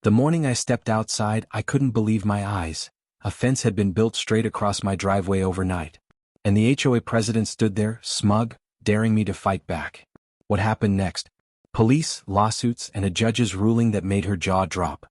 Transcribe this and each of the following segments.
The morning I stepped outside, I couldn't believe my eyes. A fence had been built straight across my driveway overnight. And the HOA president stood there, smug, daring me to fight back. What happened next? Police, lawsuits, and a judge's ruling that made her jaw drop.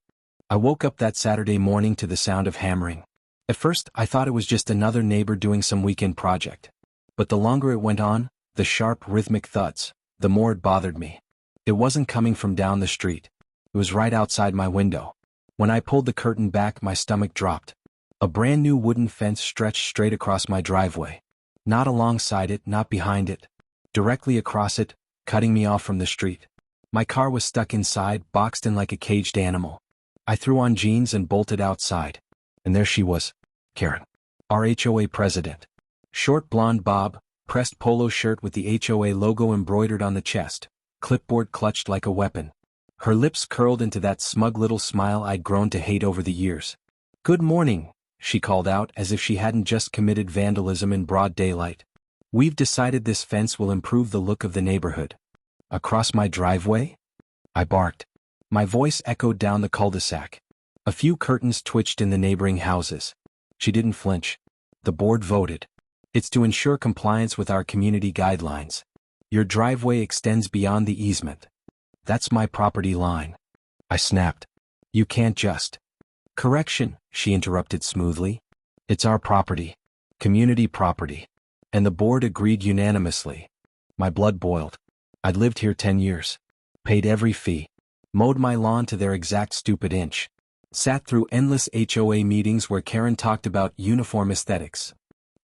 I woke up that Saturday morning to the sound of hammering. At first, I thought it was just another neighbor doing some weekend project. But the longer it went on, the sharp, rhythmic thuds, the more it bothered me. It wasn't coming from down the street. It was right outside my window. When I pulled the curtain back, my stomach dropped. A brand new wooden fence stretched straight across my driveway. Not alongside it, not behind it. Directly across it, cutting me off from the street. My car was stuck inside, boxed in like a caged animal. I threw on jeans and bolted outside. And there she was, Karen, our HOA president. Short blonde bob, pressed polo shirt with the HOA logo embroidered on the chest, clipboard clutched like a weapon. Her lips curled into that smug little smile I'd grown to hate over the years. "Good morning," she called out as if she hadn't just committed vandalism in broad daylight. "We've decided this fence will improve the look of the neighborhood." "Across my driveway?" I barked. My voice echoed down the cul-de-sac. A few curtains twitched in the neighboring houses. She didn't flinch. The board voted. "It's to ensure compliance with our community guidelines. Your driveway extends beyond the easement." "That's my property line." I snapped. "You can't just." "Correction," she interrupted smoothly. "It's our property. Community property." And the board agreed unanimously. My blood boiled. I'd lived here 10 years. Paid every fee. Mowed my lawn to their exact stupid inch. Sat through endless HOA meetings where Karen talked about uniform aesthetics.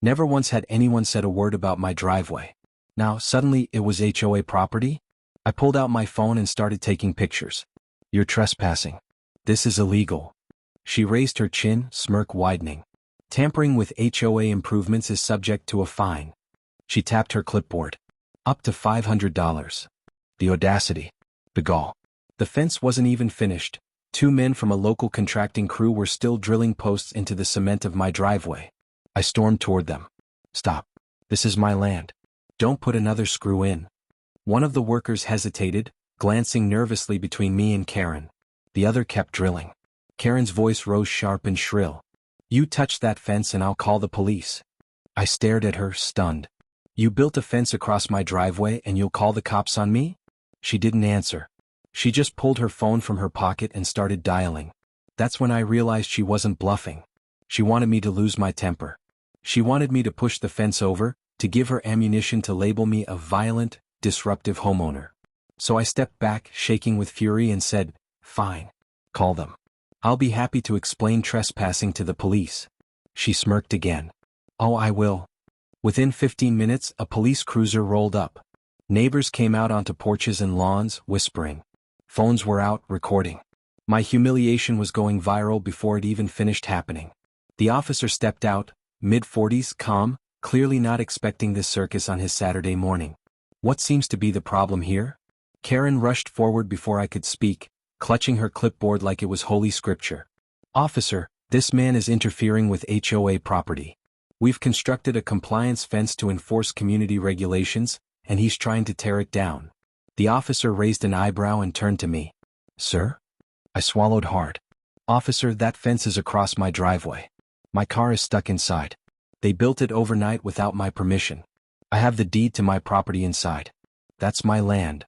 Never once had anyone said a word about my driveway. Now, suddenly, it was HOA property? I pulled out my phone and started taking pictures. "You're trespassing. This is illegal." She raised her chin, smirk widening. "Tampering with HOA improvements is subject to a fine." She tapped her clipboard. "Up to $500. The audacity. The gall. The fence wasn't even finished. 2 men from a local contracting crew were still drilling posts into the cement of my driveway. I stormed toward them. "Stop. This is my land. Don't put another screw in." One of the workers hesitated, glancing nervously between me and Karen. The other kept drilling. Karen's voice rose sharp and shrill. "You touch that fence and I'll call the police." I stared at her, stunned. "You built a fence across my driveway and you'll call the cops on me?" She didn't answer. She just pulled her phone from her pocket and started dialing. That's when I realized she wasn't bluffing. She wanted me to lose my temper. She wanted me to push the fence over, to give her ammunition to label me a violent, disruptive homeowner. So I stepped back, shaking with fury, and said, "Fine. Call them. I'll be happy to explain trespassing to the police." She smirked again. "Oh, I will." Within 15 minutes, a police cruiser rolled up. Neighbors came out onto porches and lawns, whispering. Phones were out, recording. My humiliation was going viral before it even finished happening. The officer stepped out, mid-40s, calm, clearly not expecting this circus on his Saturday morning. "What seems to be the problem here?" Karen rushed forward before I could speak, clutching her clipboard like it was holy scripture. "Officer, this man is interfering with HOA property. We've constructed a compliance fence to enforce community regulations, and he's trying to tear it down." The officer raised an eyebrow and turned to me. "Sir?" I swallowed hard. "Officer, that fence is across my driveway. My car is stuck inside. They built it overnight without my permission. I have the deed to my property inside. That's my land."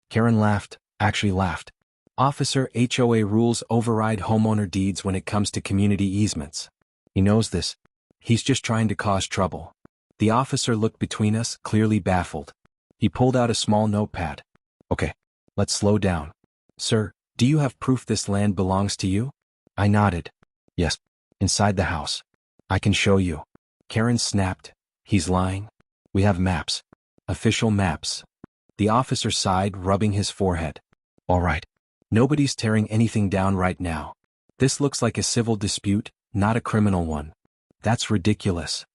Karen laughed, actually laughed. "Officer, HOA rules override homeowner deeds when it comes to community easements. He knows this. He's just trying to cause trouble." The officer looked between us, clearly baffled. He pulled out a small notepad. "Okay, let's slow down. Sir, do you have proof this land belongs to you?" I nodded. "Yes, inside the house. I can show you." Karen snapped. "He's lying. We have maps. Official maps." The officer sighed, rubbing his forehead. "All right. Nobody's tearing anything down right now. This looks like a civil dispute, not a criminal one." "That's ridiculous."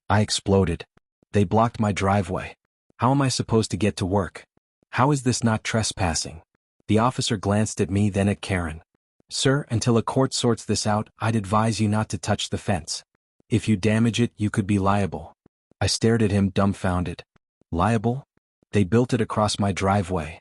I exploded. "They blocked my driveway. How am I supposed to get to work? How is this not trespassing?" The officer glanced at me, then at Karen. "Sir, until a court sorts this out, I'd advise you not to touch the fence. If you damage it, you could be liable." I stared at him, dumbfounded. "Liable? They built it across my driveway."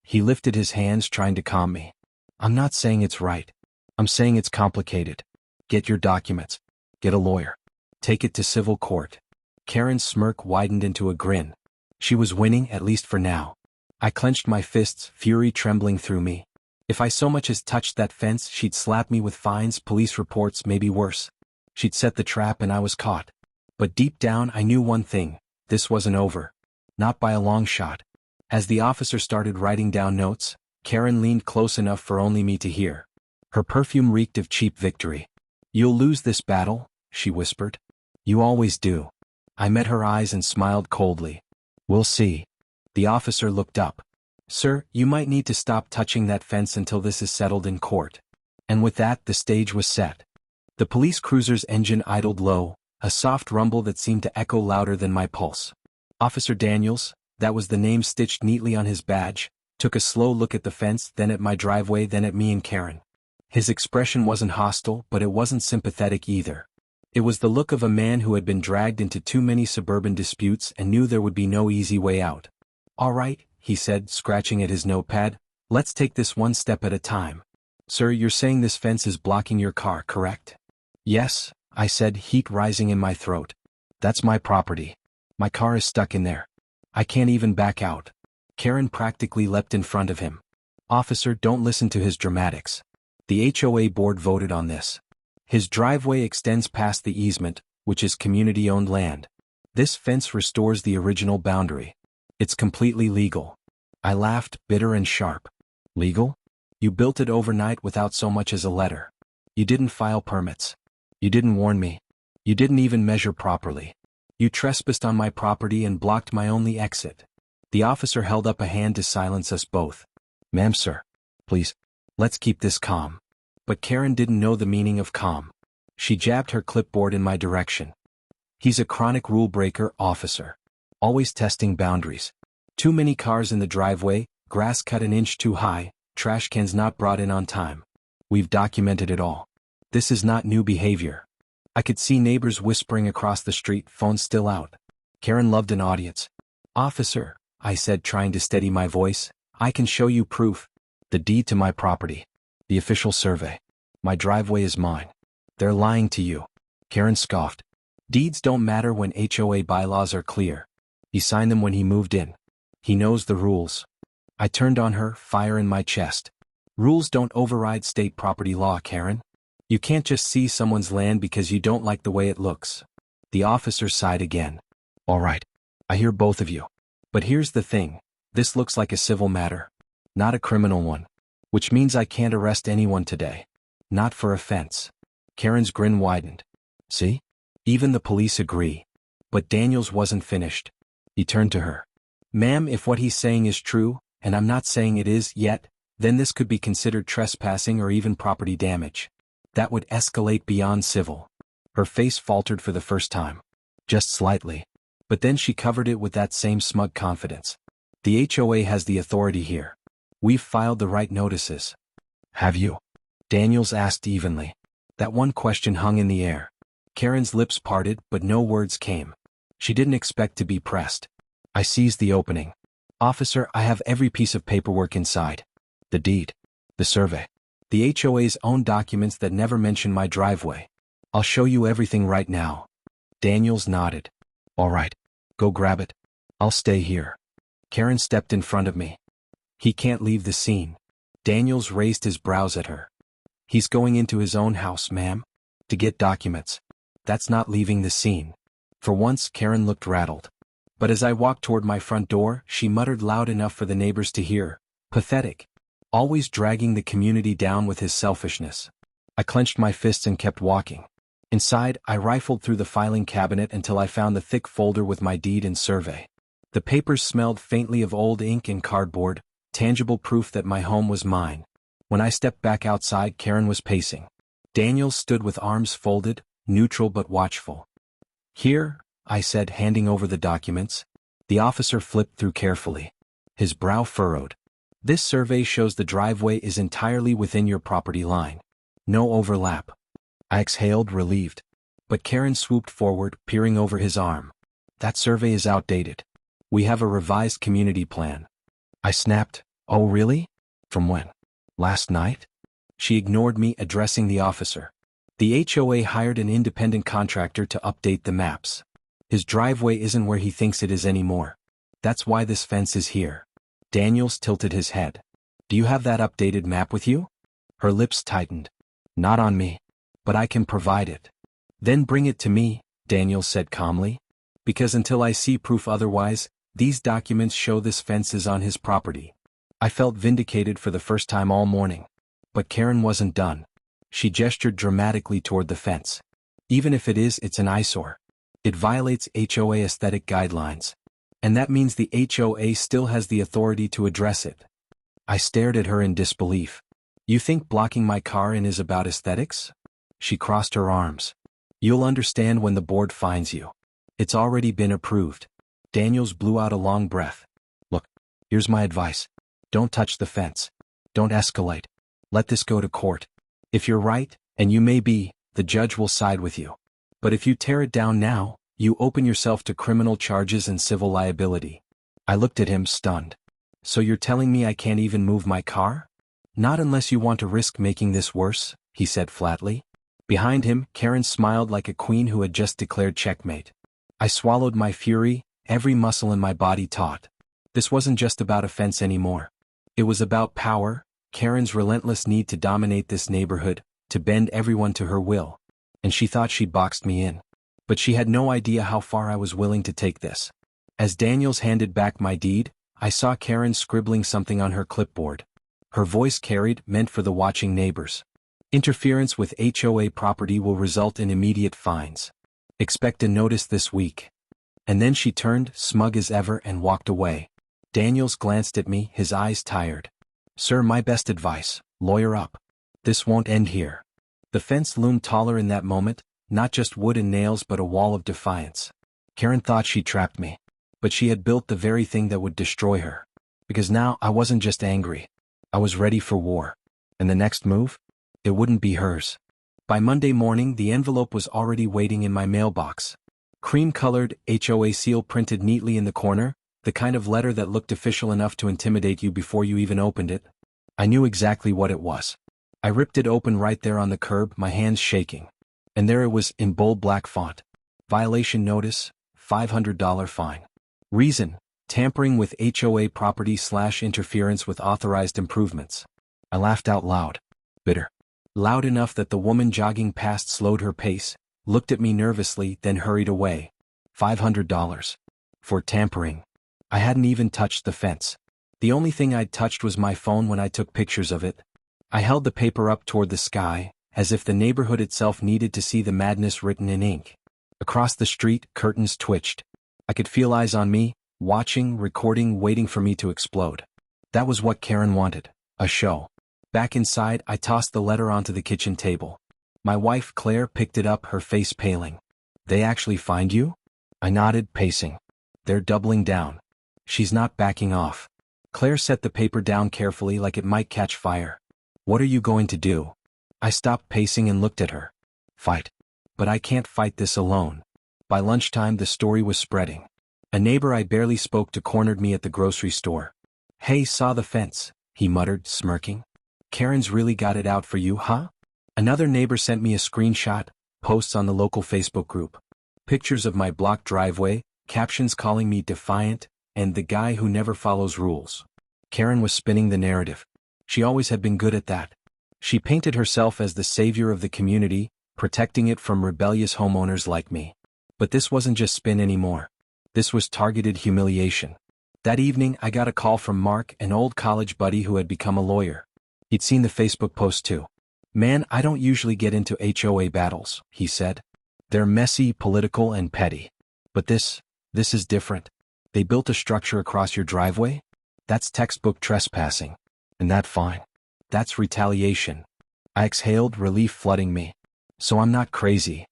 He lifted his hands, trying to calm me. "I'm not saying it's right. I'm saying it's complicated. Get your documents. Get a lawyer. Take it to civil court. Karen's smirk widened into a grin. She was winning, at least for now. I clenched my fists, fury trembling through me. If I so much as touched that fence, she'd slap me with fines, police reports, maybe worse. She'd set the trap and I was caught. But deep down I knew one thing: this wasn't over. Not by a long shot. As the officer started writing down notes, Karen leaned close enough for only me to hear. Her perfume reeked of cheap victory. "You'll lose this battle," she whispered. "You always do." I met her eyes and smiled coldly. "We'll see." The officer looked up. "Sir, you might need to stop touching that fence until this is settled in court." And with that, the stage was set. The police cruiser's engine idled low, a soft rumble that seemed to echo louder than my pulse. Officer Daniels, that was the name stitched neatly on his badge, took a slow look at the fence, then at my driveway, then at me and Karen. His expression wasn't hostile, but it wasn't sympathetic either. It was the look of a man who had been dragged into too many suburban disputes and knew there would be no easy way out. "All right," he said, scratching at his notepad, "let's take this one step at a time. Sir, you're saying this fence is blocking your car, correct?" "Yes," I said, heat rising in my throat. "That's my property. My car is stuck in there. I can't even back out." Karen practically leapt in front of him. "Officer, don't listen to his dramatics. The HOA board voted on this. His driveway extends past the easement, which is community-owned land. This fence restores the original boundary. It's completely legal." I laughed, bitter and sharp. "Legal? You built it overnight without so much as a letter. You didn't file permits. You didn't warn me. You didn't even measure properly. You trespassed on my property and blocked my only exit." The officer held up a hand to silence us both. "Ma'am, sir. Please. Let's keep this calm." But Karen didn't know the meaning of calm. She jabbed her clipboard in my direction. "He's a chronic rule breaker, officer. Always testing boundaries. Too many cars in the driveway, grass cut an inch too high, trash cans not brought in on time. We've documented it all. This is not new behavior." I could see neighbors whispering across the street, phones still out. Karen loved an audience. "Officer," I said, trying to steady my voice, "I can show you proof. The deed to my property. The official survey. My driveway is mine." "They're lying to you." Karen scoffed. "Deeds don't matter when HOA bylaws are clear. He signed them when he moved in. He knows the rules." I turned on her, fire in my chest. "Rules don't override state property law, Karen. You can't just seize someone's land because you don't like the way it looks." The officer sighed again. "All right. I hear both of you. But here's the thing. This looks like a civil matter. Not a criminal one. Which means I can't arrest anyone today. Not for offense." Karen's grin widened. "See? Even the police agree." But Daniels wasn't finished. He turned to her. "Ma'am, if what he's saying is true, and I'm not saying it is yet, then this could be considered trespassing or even property damage. That would escalate beyond civil." Her face faltered for the first time. Just slightly. But then she covered it with that same smug confidence. "The HOA has the authority here. We've filed the right notices." "Have you?" Daniels asked evenly. That one question hung in the air. Karen's lips parted, but no words came. She didn't expect to be pressed. I seized the opening. "Officer, I have every piece of paperwork inside. The deed. The survey. The HOA's own documents that never mention my driveway. I'll show you everything right now." Daniels nodded. "All right. Go grab it. I'll stay here." Karen stepped in front of me. "He can't leave the scene." Daniels raised his brows at her. "He's going into his own house, ma'am. To get documents. That's not leaving the scene." For once, Karen looked rattled. But as I walked toward my front door, she muttered loud enough for the neighbors to hear. "Pathetic. Always dragging the community down with his selfishness." I clenched my fists and kept walking. Inside, I rifled through the filing cabinet until I found the thick folder with my deed and survey. The papers smelled faintly of old ink and cardboard, tangible proof that my home was mine. When I stepped back outside, Karen was pacing. Daniels stood with arms folded, neutral but watchful. "Here," I said, handing over the documents. The officer flipped through carefully. His brow furrowed. "This survey shows the driveway is entirely within your property line. No overlap." I exhaled, relieved. But Karen swooped forward, peering over his arm. "That survey is outdated. We have a revised community plan." I snapped. "Oh really? From when? Last night?" She ignored me, addressing the officer. The HOA hired an independent contractor to update the maps. His driveway isn't where he thinks it is anymore. That's why this fence is here. Daniels tilted his head. Do you have that updated map with you? Her lips tightened. Not on me. But I can provide it. Then bring it to me, Daniels said calmly. Because until I see proof otherwise, these documents show this fence is on his property. I felt vindicated for the first time all morning. But Karen wasn't done. She gestured dramatically toward the fence. Even if it's an eyesore. It violates HOA aesthetic guidelines. And that means the HOA still has the authority to address it. I stared at her in disbelief. You think blocking my car in is about aesthetics? She crossed her arms. You'll understand when the board finds you. It's already been approved. Daniels blew out a long breath. Look, here's my advice. Don't touch the fence. Don't escalate. Let this go to court. If you're right, and you may be, the judge will side with you. But if you tear it down now, you open yourself to criminal charges and civil liability. I looked at him, stunned. So you're telling me I can't even move my car? Not unless you want to risk making this worse, he said flatly. Behind him, Karen smiled like a queen who had just declared checkmate. I swallowed my fury, every muscle in my body taut. This wasn't just about a fence anymore. It was about power, Karen's relentless need to dominate this neighborhood, to bend everyone to her will. And she thought she'd boxed me in. But she had no idea how far I was willing to take this. As Daniels handed back my deed, I saw Karen scribbling something on her clipboard. Her voice carried, meant for the watching neighbors. Interference with HOA property will result in immediate fines. Expect a notice this week. And then she turned, smug as ever, and walked away. Daniels glanced at me, his eyes tired. Sir, my best advice, lawyer up. This won't end here. The fence loomed taller in that moment, not just wood and nails but a wall of defiance. Karen thought she trapped me. But she had built the very thing that would destroy her. Because now I wasn't just angry. I was ready for war. And the next move? It wouldn't be hers. By Monday morning the envelope was already waiting in my mailbox. Cream-colored, HOA seal printed neatly in the corner, the kind of letter that looked official enough to intimidate you before you even opened it. I knew exactly what it was. I ripped it open right there on the curb, my hands shaking. And there it was, in bold black font. Violation notice, $500 fine. Reason, tampering with HOA property / interference with authorized improvements. I laughed out loud. Bitter. Loud enough that the woman jogging past slowed her pace, looked at me nervously, then hurried away. $500. For tampering. I hadn't even touched the fence. The only thing I'd touched was my phone when I took pictures of it. I held the paper up toward the sky, as if the neighborhood itself needed to see the madness written in ink. Across the street, curtains twitched. I could feel eyes on me, watching, recording, waiting for me to explode. That was what Karen wanted, a show. Back inside, I tossed the letter onto the kitchen table. My wife, Claire, picked it up, her face paling. They actually find you? I nodded, pacing. They're doubling down. She's not backing off. Claire set the paper down carefully like it might catch fire. What are you going to do? I stopped pacing and looked at her. Fight. But I can't fight this alone. By lunchtime the story was spreading. A neighbor I barely spoke to cornered me at the grocery store. Hey, saw the fence, he muttered, smirking. Karen's really got it out for you, huh? Another neighbor sent me a screenshot, posts on the local Facebook group. Pictures of my blocked driveway, captions calling me defiant, and the guy who never follows rules. Karen was spinning the narrative. She always had been good at that. She painted herself as the savior of the community, protecting it from rebellious homeowners like me. But this wasn't just spin anymore. This was targeted humiliation. That evening I got a call from Mark, an old college buddy who had become a lawyer. He'd seen the Facebook post too. Man, I don't usually get into HOA battles, he said. They're messy, political, and petty. But this is different. They built a structure across your driveway? That's textbook trespassing. And that fine. That's retaliation. I exhaled, relief flooding me. So I'm not crazy.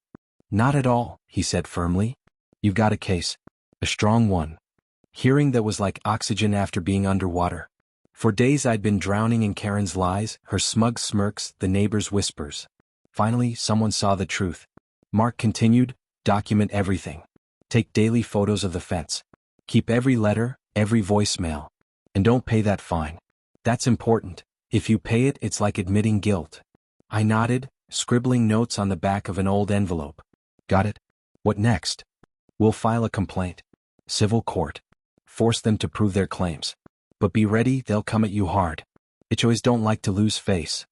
Not at all, he said firmly. You've got a case. A strong one. Hearing that was like oxygen after being underwater. For days I'd been drowning in Karen's lies, her smug smirks, the neighbors' whispers. Finally, someone saw the truth. Mark continued, document everything. Take daily photos of the fence. Keep every letter, every voicemail. And don't pay that fine. That's important. If you pay it, it's like admitting guilt. I nodded, scribbling notes on the back of an old envelope. Got it? What next? We'll file a complaint. Civil court. Force them to prove their claims. But be ready, they'll come at you hard. HOAs don't like to lose face.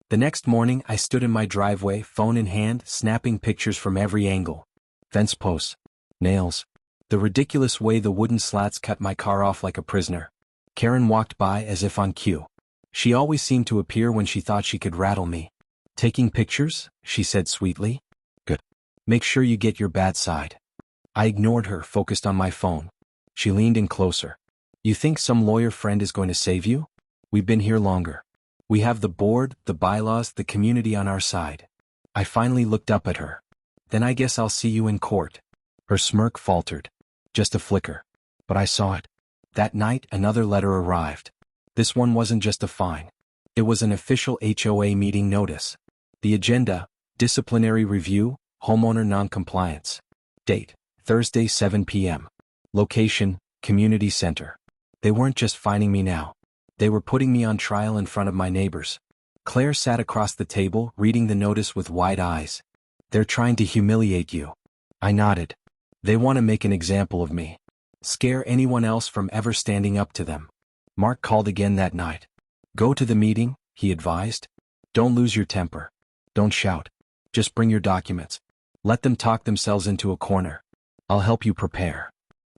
The next morning, I stood in my driveway, phone in hand, snapping pictures from every angle. Fence posts. Nails. The ridiculous way the wooden slats cut my car off like a prisoner. Karen walked by as if on cue. She always seemed to appear when she thought she could rattle me. Taking pictures? She said sweetly. Good. Make sure you get your bad side. I ignored her, focused on my phone. She leaned in closer. You think some lawyer friend is going to save you? We've been here longer. We have the board, the bylaws, the community on our side. I finally looked up at her. Then I guess I'll see you in court. Her smirk faltered. Just a flicker. But I saw it. That night, another letter arrived. This one wasn't just a fine. It was an official HOA meeting notice. The agenda: disciplinary review, homeowner noncompliance. Date: Thursday 7 p.m. Location: community center. They weren't just fining me now. They were putting me on trial in front of my neighbors. Claire sat across the table, reading the notice with wide eyes. They're trying to humiliate you. I nodded. They want to make an example of me. Scare anyone else from ever standing up to them. Mark called again that night. Go to the meeting, he advised. Don't lose your temper. Don't shout. Just bring your documents. Let them talk themselves into a corner. I'll help you prepare.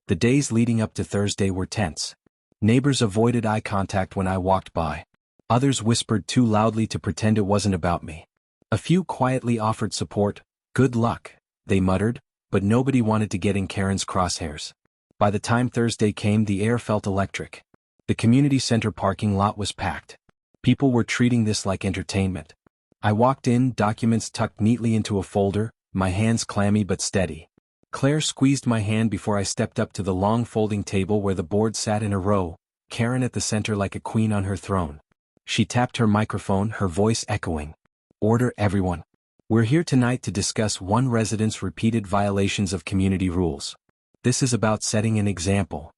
The days leading up to Thursday were tense. Neighbors avoided eye contact when I walked by. Others whispered too loudly to pretend it wasn't about me. A few quietly offered support. Good luck, they muttered, but nobody wanted to get in Karen's crosshairs. By the time Thursday came, the air felt electric. The community center parking lot was packed. People were treating this like entertainment. I walked in, documents tucked neatly into a folder, my hands clammy but steady. Claire squeezed my hand before I stepped up to the long folding table where the board sat in a row, Karen at the center like a queen on her throne. She tapped her microphone, her voice echoing. Order, everyone. We're here tonight to discuss one resident's repeated violations of community rules. This is about setting an example.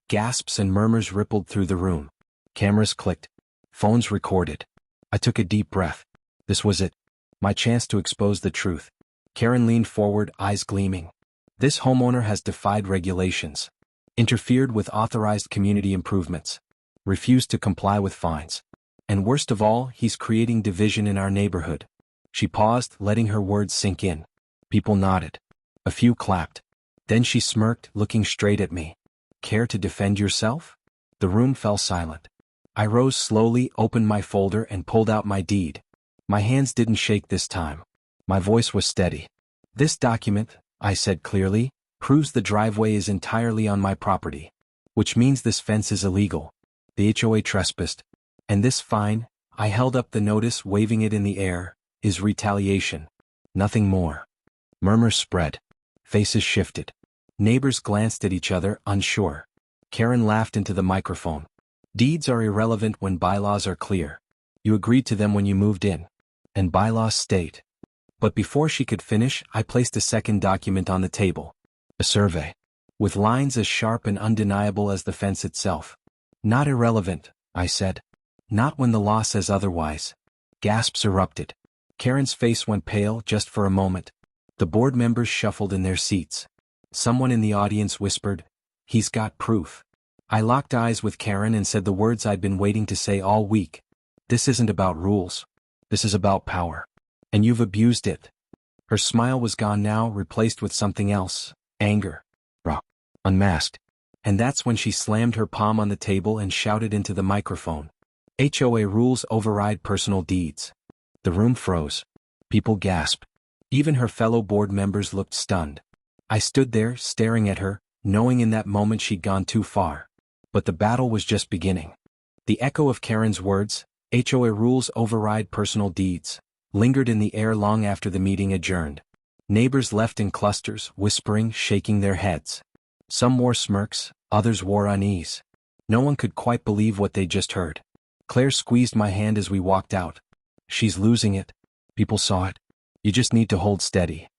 Gasps and murmurs rippled through the room. Cameras clicked. Phones recorded. I took a deep breath. This was it. My chance to expose the truth. Karen leaned forward, eyes gleaming. This homeowner has defied regulations, interfered with authorized community improvements, refused to comply with fines. And worst of all, he's creating division in our neighborhood. She paused, letting her words sink in. People nodded. A few clapped. Then she smirked, looking straight at me. Care to defend yourself? The room fell silent. I rose slowly, opened my folder, and pulled out my deed. My hands didn't shake this time. My voice was steady. This document, I said clearly, proves the driveway is entirely on my property. Which means this fence is illegal. The HOA trespassed. And this fine, I held up the notice, waving it in the air, is retaliation. Nothing more. Murmurs spread. Faces shifted. Neighbors glanced at each other, unsure. Karen laughed into the microphone. Deeds are irrelevant when bylaws are clear. You agreed to them when you moved in. And bylaws state. But before she could finish, I placed a second document on the table. A survey. With lines as sharp and undeniable as the fence itself. Not irrelevant, I said. Not when the law says otherwise. Gasps erupted. Karen's face went pale just for a moment. The board members shuffled in their seats. Someone in the audience whispered, "He's got proof." I locked eyes with Karen and said the words I'd been waiting to say all week. This isn't about rules. This is about power. And you've abused it. Her smile was gone now, replaced with something else. Anger. Raw. Unmasked. And that's when she slammed her palm on the table and shouted into the microphone. HOA rules override personal deeds. The room froze. People gasped. Even her fellow board members looked stunned. I stood there, staring at her, knowing in that moment she'd gone too far. But the battle was just beginning. The echo of Karen's words, HOA rules override personal deeds, lingered in the air long after the meeting adjourned. Neighbors left in clusters, whispering, shaking their heads. Some wore smirks, others wore unease. No one could quite believe what they just heard. Claire squeezed my hand as we walked out. She's losing it. People saw it. You just need to hold steady.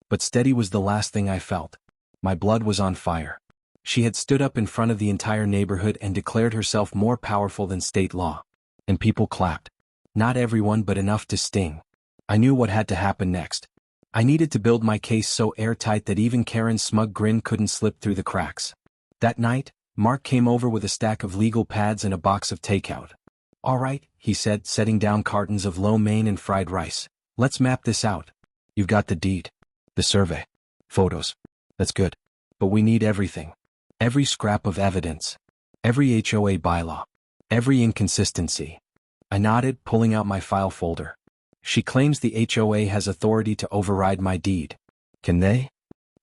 But steady was the last thing I felt. My blood was on fire. She had stood up in front of the entire neighborhood and declared herself more powerful than state law. and people clapped. Not everyone, but enough to sting. I knew what had to happen next. I needed to build my case so airtight that even Karen's smug grin couldn't slip through the cracks. That night, Mark came over with a stack of legal pads and a box of takeout. "All right," he said, setting down cartons of lo mein and fried rice. "Let's map this out. You've got the deed, the survey, photos. That's good. But we need everything. Every scrap of evidence. Every HOA bylaw. Every inconsistency." I nodded, pulling out my file folder. "She claims the HOA has authority to override my deed. Can they?"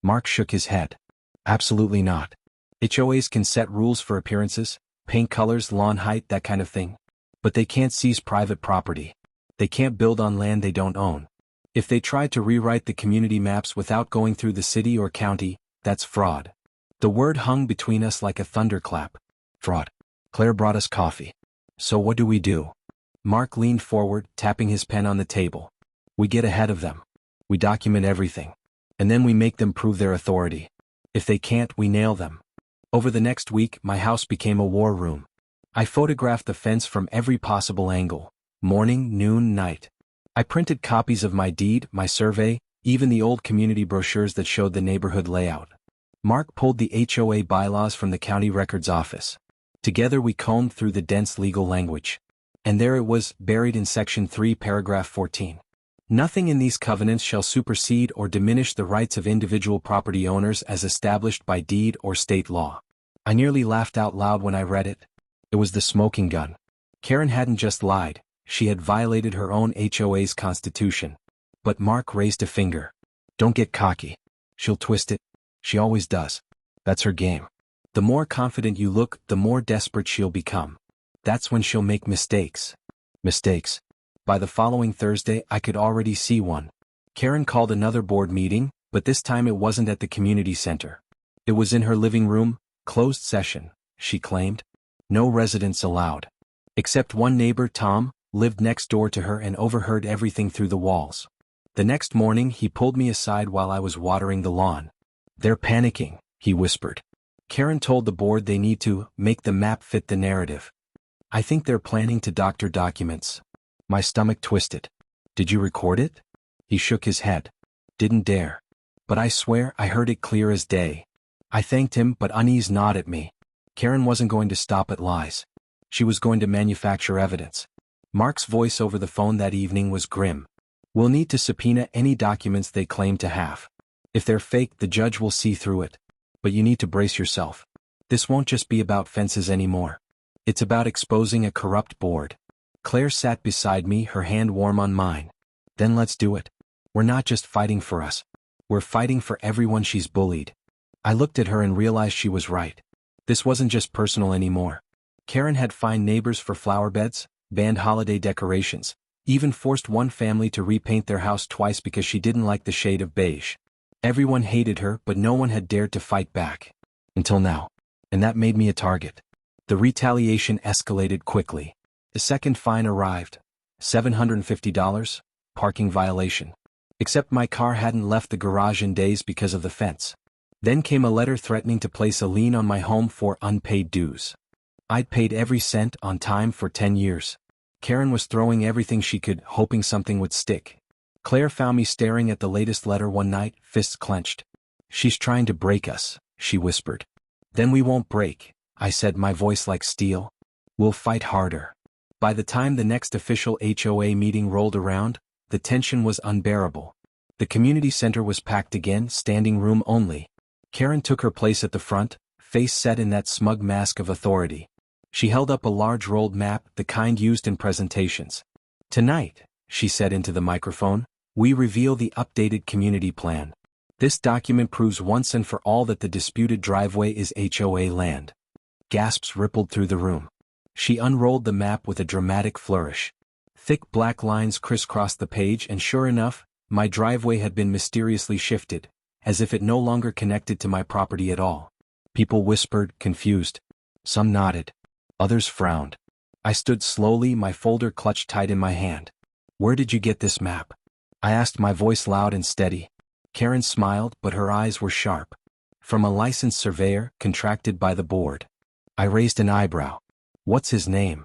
Mark shook his head. "Absolutely not. HOAs can set rules for appearances, paint colors, lawn height, that kind of thing. But they can't seize private property. They can't build on land they don't own. If they tried to rewrite the community maps without going through the city or county, that's fraud." The word hung between us like a thunderclap. Fraud. Claire brought us coffee. "So what do we do?" Mark leaned forward, tapping his pen on the table. "We get ahead of them. We document everything. And then we make them prove their authority. If they can't, we nail them." Over the next week, my house became a war room. I photographed the fence from every possible angle. Morning, noon, night. I printed copies of my deed, my survey, even the old community brochures that showed the neighborhood layout. Mark pulled the HOA bylaws from the county records office. Together we combed through the dense legal language. And there it was, buried in Section 3, Paragraph 14. "Nothing in these covenants shall supersede or diminish the rights of individual property owners as established by deed or state law." I nearly laughed out loud when I read it. It was the smoking gun. Karen hadn't just lied, she had violated her own HOA's constitution. But Mark raised a finger. "Don't get cocky. She'll twist it. She always does. That's her game. The more confident you look, the more desperate she'll become. That's when she'll make mistakes." Mistakes. By the following Thursday, I could already see one. Karen called another board meeting, but this time it wasn't at the community center. It was in her living room, closed session, she claimed. No residents allowed. Except one neighbor, Tom, lived next door to her and overheard everything through the walls. The next morning, he pulled me aside while I was watering the lawn. "They're panicking," he whispered. "Karen told the board they need to make the map fit the narrative. I think they're planning to doctor documents." My stomach twisted. "Did you record it?" He shook his head. "Didn't dare. But I swear I heard it clear as day." I thanked him, but unease gnawed at me. Karen wasn't going to stop at lies. She was going to manufacture evidence. Mark's voice over the phone that evening was grim. "We'll need to subpoena any documents they claim to have. If they're fake, the judge will see through it. But you need to brace yourself. This won't just be about fences anymore. It's about exposing a corrupt board." Claire sat beside me, her hand warm on mine. "Then let's do it. We're not just fighting for us. We're fighting for everyone she's bullied." I looked at her and realized she was right. This wasn't just personal anymore. Karen had fined neighbors for flower beds, banned holiday decorations, even forced one family to repaint their house twice because she didn't like the shade of beige. Everyone hated her, but no one had dared to fight back. Until now. And that made me a target. The retaliation escalated quickly. The second fine arrived. $750, parking violation. Except my car hadn't left the garage in days because of the fence. Then came a letter threatening to place a lien on my home for unpaid dues. I'd paid every cent on time for 10 years. Karen was throwing everything she could, hoping something would stick. Claire found me staring at the latest letter one night, fists clenched. "She's trying to break us," she whispered. "Then we won't break," I said, my voice like steel. "We'll fight harder." By the time the next official HOA meeting rolled around, the tension was unbearable. The community center was packed again, standing room only. Karen took her place at the front, face set in that smug mask of authority. She held up a large rolled map, the kind used in presentations. "Tonight," she said into the microphone, "we reveal the updated community plan. This document proves once and for all that the disputed driveway is HOA land." Gasps rippled through the room. She unrolled the map with a dramatic flourish. Thick black lines crisscrossed the page, and sure enough, my driveway had been mysteriously shifted, as if it no longer connected to my property at all. People whispered, confused. Some nodded. Others frowned. I stood slowly, my folder clutched tight in my hand. "Where did you get this map?" I asked, my voice loud and steady. Karen smiled, but her eyes were sharp. "From a licensed surveyor, contracted by the board." I raised an eyebrow. "What's his name?"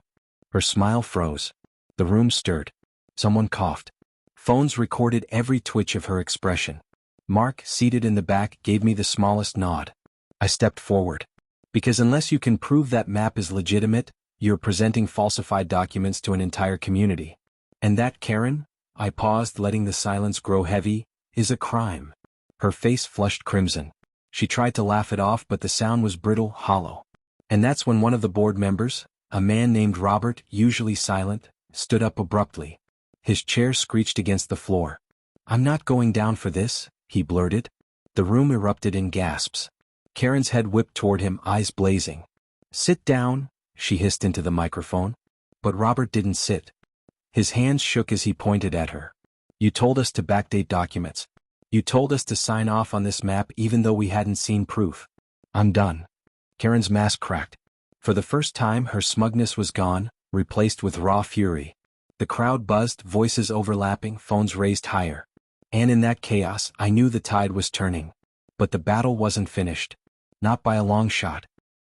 Her smile froze. The room stirred. Someone coughed. Phones recorded every twitch of her expression. Mark, seated in the back, gave me the smallest nod. I stepped forward. Because unless you can prove that map is legitimate, you're presenting falsified documents to an entire community. And that, Karen, I paused, letting the silence grow heavy, is a crime. Her face flushed crimson. She tried to laugh it off, but the sound was brittle, hollow. And that's when one of the board members, a man named Robert, usually silent, stood up abruptly. His chair screeched against the floor. "I'm not going down for this," he blurted. The room erupted in gasps. Karen's head whipped toward him, eyes blazing. "Sit down," she hissed into the microphone. But Robert didn't sit. His hands shook as he pointed at her. "You told us to backdate documents. You told us to sign off on this map even though we hadn't seen proof. I'm done." Karen's mask cracked. For the first time, her smugness was gone, replaced with raw fury. The crowd buzzed, voices overlapping, phones raised higher. And in that chaos, I knew the tide was turning. But the battle wasn't finished. Not by a long shot.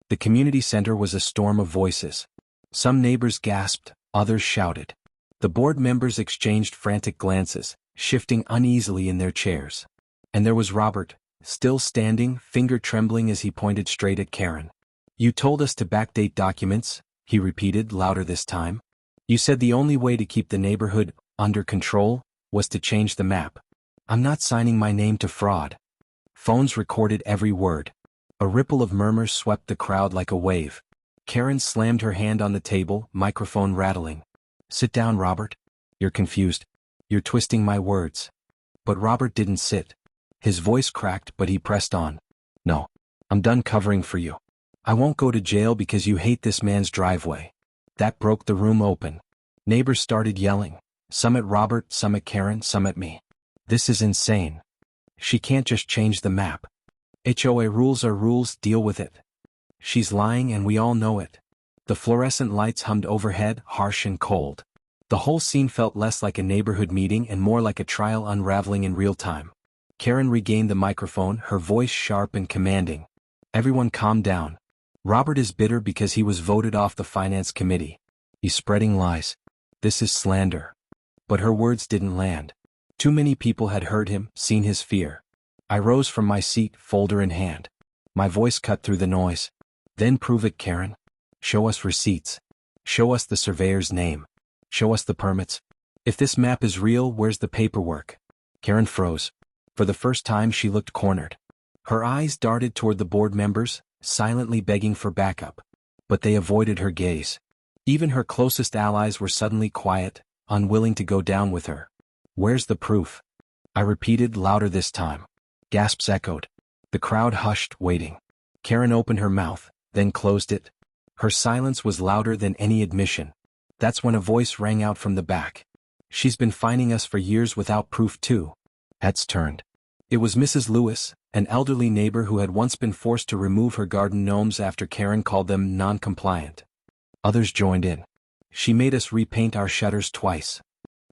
The community center was a storm of voices. Some neighbors gasped, others shouted. The board members exchanged frantic glances, shifting uneasily in their chairs. And there was Robert, still standing, finger trembling as he pointed straight at Karen. "You told us to backdate documents," he repeated, louder this time. "You said the only way to keep the neighborhood under control was to change the map. I'm not signing my name to fraud." Phones recorded every word. A ripple of murmurs swept the crowd like a wave. Karen slammed her hand on the table, microphone rattling. "Sit down, Robert. You're confused. You're twisting my words." But Robert didn't sit. His voice cracked, but he pressed on. "No. I'm done covering for you. I won't go to jail because you hate this man's driveway." That broke the room open. Neighbors started yelling. Some at Robert, some at Karen, some at me. "This is insane. She can't just change the map. HOA rules are rules, deal with it. She's lying and we all know it." The fluorescent lights hummed overhead, harsh and cold. The whole scene felt less like a neighborhood meeting and more like a trial unraveling in real time. Karen regained the microphone, her voice sharp and commanding. "Everyone calm down. Robert is bitter because he was voted off the finance committee. He's spreading lies. This is slander." But her words didn't land. Too many people had heard him, seen his fear. I rose from my seat, folder in hand. My voice cut through the noise. "Then prove it, Karen. Show us receipts. Show us the surveyor's name. Show us the permits. If this map is real, where's the paperwork?" Karen froze. For the first time, she looked cornered. Her eyes darted toward the board members, silently begging for backup. But they avoided her gaze. Even her closest allies were suddenly quiet, unwilling to go down with her. "Where's the proof?" I repeated, louder this time. Gasps echoed. The crowd hushed, waiting. Karen opened her mouth, then closed it. Her silence was louder than any admission. That's when a voice rang out from the back. "She's been fining us for years without proof too." Heads turned. It was Mrs. Lewis, an elderly neighbor who had once been forced to remove her garden gnomes after Karen called them non-compliant. Others joined in. "She made us repaint our shutters twice.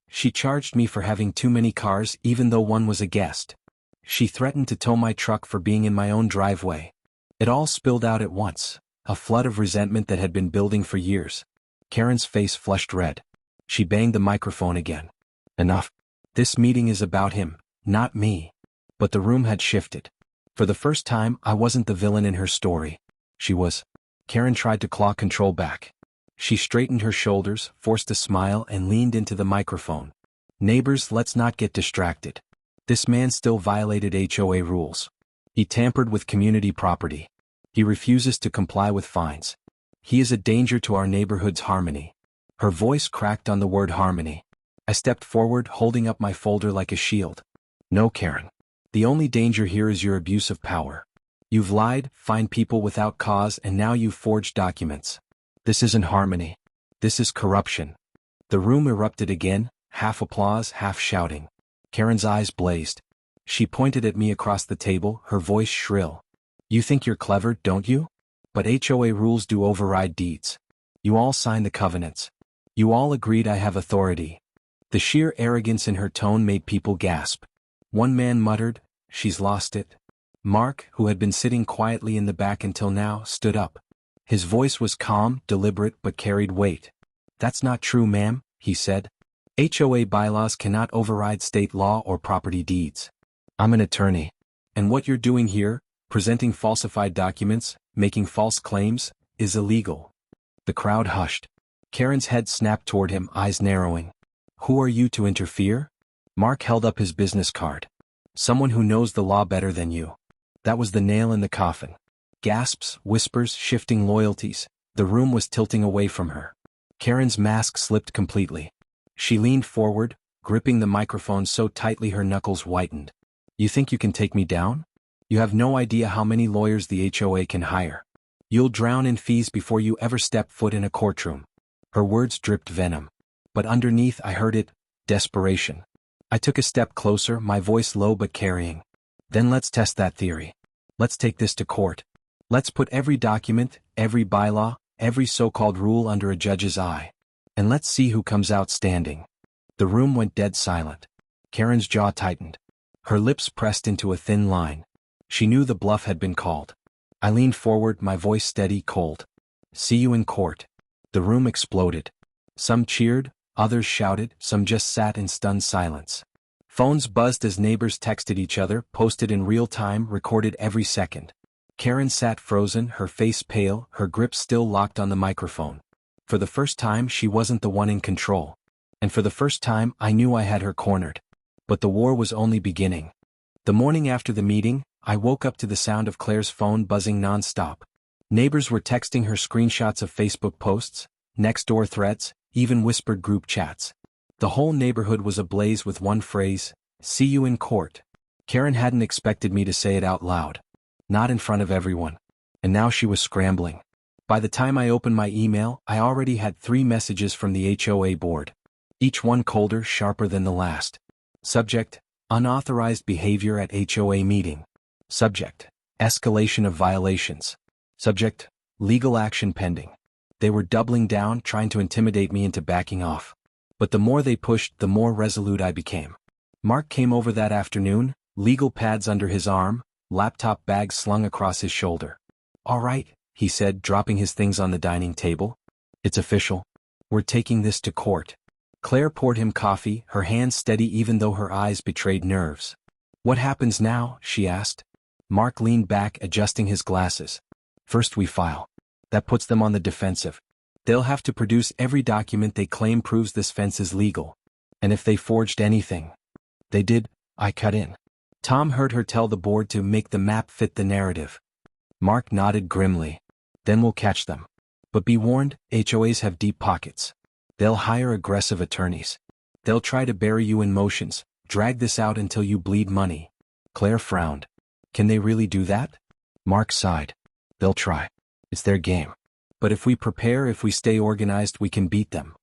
She charged me for having too many cars even though one was a guest. She threatened to tow my truck for being in my own driveway." It all spilled out at once, a flood of resentment that had been building for years. Karen's face flushed red. She banged the microphone again. "Enough. This meeting is about him, not me." But the room had shifted. For the first time, I wasn't the villain in her story. She was. Karen tried to claw control back. She straightened her shoulders, forced a smile, and leaned into the microphone. "Neighbors, let's not get distracted. This man still violated HOA rules. He tampered with community property. He refuses to comply with fines. He is a danger to our neighborhood's harmony." Her voice cracked on the word harmony. I stepped forward, holding up my folder like a shield. "No, Karen. The only danger here is your abuse of power. You've lied, fined people without cause, and now you've forged documents. This isn't harmony. This is corruption." The room erupted again, half applause, half shouting. Karen's eyes blazed. She pointed at me across the table, her voice shrill. "You think you're clever, don't you? But HOA rules do override deeds. You all signed the covenants. You all agreed I have authority." The sheer arrogance in her tone made people gasp. One man muttered, "She's lost it." Mark, who had been sitting quietly in the back until now, stood up. His voice was calm, deliberate, but carried weight. "That's not true, ma'am," he said. "HOA bylaws cannot override state law or property deeds. I'm an attorney. And what you're doing here, presenting falsified documents, making false claims, is illegal." The crowd hushed. Karen's head snapped toward him, eyes narrowing. "Who are you to interfere?" Mark held up his business card. "Someone who knows the law better than you." That was the nail in the coffin. Gasps, whispers, shifting loyalties. The room was tilting away from her. Karen's mask slipped completely. She leaned forward, gripping the microphone so tightly her knuckles whitened. "You think you can take me down? You have no idea how many lawyers the HOA can hire. You'll drown in fees before you ever step foot in a courtroom." Her words dripped venom. But underneath I heard it, desperation. I took a step closer, my voice low but carrying. "Then let's test that theory. Let's take this to court. Let's put every document, every bylaw, every so-called rule under a judge's eye. And let's see who comes out standing." The room went dead silent. Karen's jaw tightened. Her lips pressed into a thin line. She knew the bluff had been called. I leaned forward, my voice steady, cold. "See you in court." The room exploded. Some cheered, others shouted, some just sat in stunned silence. Phones buzzed as neighbors texted each other, posted in real time, recorded every second. Karen sat frozen, her face pale, her grip still locked on the microphone. For the first time she wasn't the one in control. And for the first time I knew I had her cornered. But the war was only beginning. The morning after the meeting, I woke up to the sound of Claire's phone buzzing non-stop. Neighbors were texting her screenshots of Facebook posts, next-door threads, even whispered group chats. The whole neighborhood was ablaze with one phrase, "See you in court." Karen hadn't expected me to say it out loud. Not in front of everyone. And now she was scrambling. By the time I opened my email, I already had 3 messages from the HOA board. Each one colder, sharper than the last. Subject: unauthorized behavior at HOA meeting. Subject: escalation of violations. Subject: legal action pending. They were doubling down, trying to intimidate me into backing off. But the more they pushed, the more resolute I became. Mark came over that afternoon, legal pads under his arm, laptop bag slung across his shoulder. "All right," he said, dropping his things on the dining table. "It's official. We're taking this to court." Claire poured him coffee, her hands steady even though her eyes betrayed nerves. "What happens now?" she asked. Mark leaned back, adjusting his glasses. "First we file. That puts them on the defensive. They'll have to produce every document they claim proves this fence is legal. And if they forged anything." "They did," I cut in. Tom heard her tell the board to make the map fit the narrative. Mark nodded grimly. "Then we'll catch them. But be warned, HOAs have deep pockets. They'll hire aggressive attorneys. They'll try to bury you in motions, drag this out until you bleed money." Claire frowned. "Can they really do that?" Mark sighed. "They'll try. It's their game. But if we prepare, if we stay organized, we can beat them."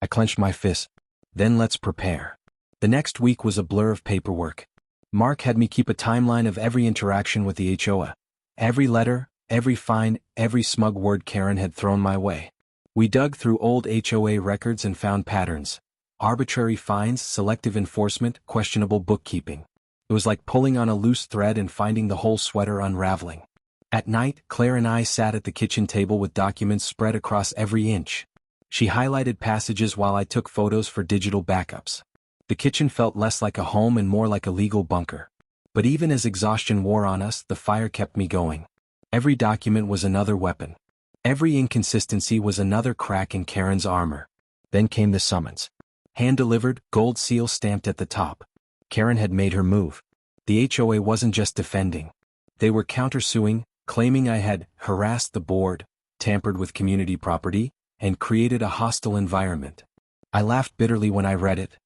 I clenched my fist. "Then let's prepare." The next week was a blur of paperwork. Mark had me keep a timeline of every interaction with the HOA. Every letter, every fine, every smug word Karen had thrown my way. We dug through old HOA records and found patterns. Arbitrary fines, selective enforcement, questionable bookkeeping. It was like pulling on a loose thread and finding the whole sweater unraveling. At night, Claire and I sat at the kitchen table with documents spread across every inch. She highlighted passages while I took photos for digital backups. The kitchen felt less like a home and more like a legal bunker. But even as exhaustion wore on us, the fire kept me going. Every document was another weapon. Every inconsistency was another crack in Karen's armor. Then came the summons. Hand-delivered, gold seal stamped at the top. Karen had made her move. The HOA wasn't just defending. They were countersuing, claiming I had harassed the board, tampered with community property, and created a hostile environment. I laughed bitterly when I read it.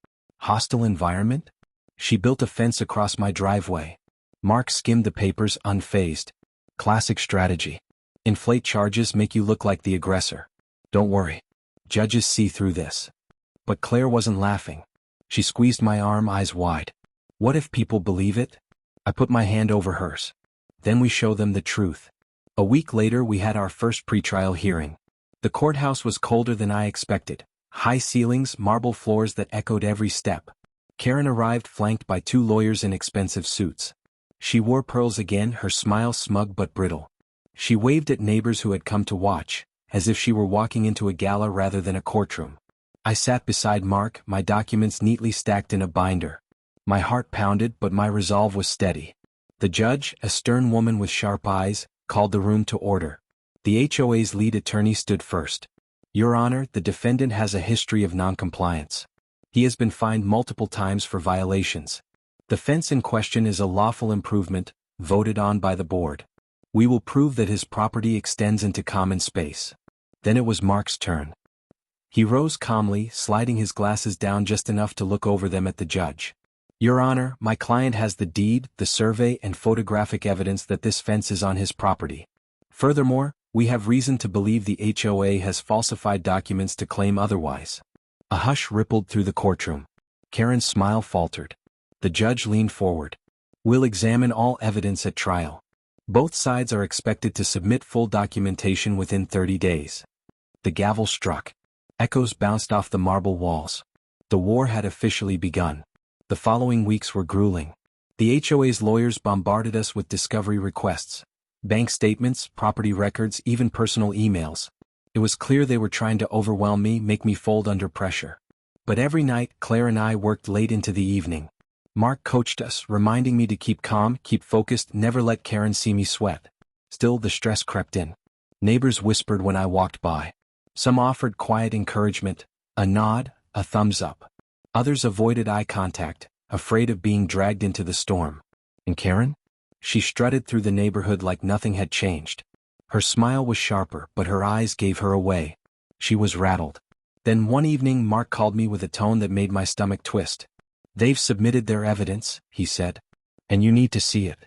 Hostile environment? She built a fence across my driveway. Mark skimmed the papers unfazed. Classic strategy. Inflate charges, make you look like the aggressor. Don't worry. Judges see through this. But Claire wasn't laughing. She squeezed my arm, eyes wide. What if people believe it? I put my hand over hers. Then we show them the truth. A week later we had our first pretrial hearing. The courthouse was colder than I expected. High ceilings, marble floors that echoed every step. Karen arrived flanked by 2 lawyers in expensive suits. She wore pearls again, her smile smug but brittle. She waved at neighbors who had come to watch, as if she were walking into a gala rather than a courtroom. I sat beside Mark, my documents neatly stacked in a binder. My heart pounded, but my resolve was steady. The judge, a stern woman with sharp eyes, called the room to order. The HOA's lead attorney stood first. Your Honor, the defendant has a history of noncompliance. He has been fined multiple times for violations. The fence in question is a lawful improvement, voted on by the board. We will prove that his property extends into common space. Then it was Mark's turn. He rose calmly, sliding his glasses down just enough to look over them at the judge. Your Honor, my client has the deed, the survey, and photographic evidence that this fence is on his property. Furthermore, we have reason to believe the HOA has falsified documents to claim otherwise. A hush rippled through the courtroom. Karen's smile faltered. The judge leaned forward. We'll examine all evidence at trial. Both sides are expected to submit full documentation within 30 days. The gavel struck. Echoes bounced off the marble walls. The war had officially begun. The following weeks were grueling. The HOA's lawyers bombarded us with discovery requests. Bank statements, property records, even personal emails. It was clear they were trying to overwhelm me, make me fold under pressure. But every night, Claire and I worked late into the evening. Mark coached us, reminding me to keep calm, keep focused, never let Karen see me sweat. Still, the stress crept in. Neighbors whispered when I walked by. Some offered quiet encouragement, a nod, a thumbs up. Others avoided eye contact, afraid of being dragged into the storm. And Karen? She strutted through the neighborhood like nothing had changed. Her smile was sharper, but her eyes gave her away. She was rattled. Then one evening Mark called me with a tone that made my stomach twist. They've submitted their evidence, he said. And you need to see it.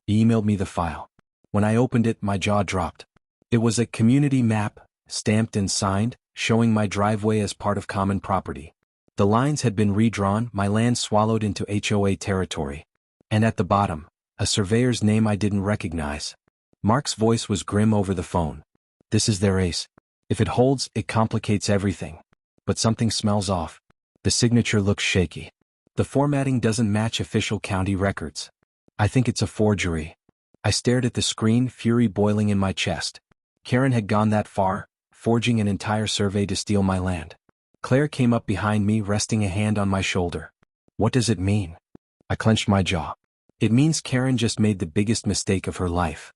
He emailed me the file. When I opened it, my jaw dropped. It was a community map, stamped and signed, showing my driveway as part of common property. The lines had been redrawn, my land swallowed into HOA territory. And at the bottom, a surveyor's name I didn't recognize. Mark's voice was grim over the phone. This is their ace. If it holds, it complicates everything. But something smells off. The signature looks shaky. The formatting doesn't match official county records. I think it's a forgery. I stared at the screen, fury boiling in my chest. Karen had gone that far, forging an entire survey to steal my land. Claire came up behind me, resting a hand on my shoulder. What does it mean? I clenched my jaw. It means Karen just made the biggest mistake of her life.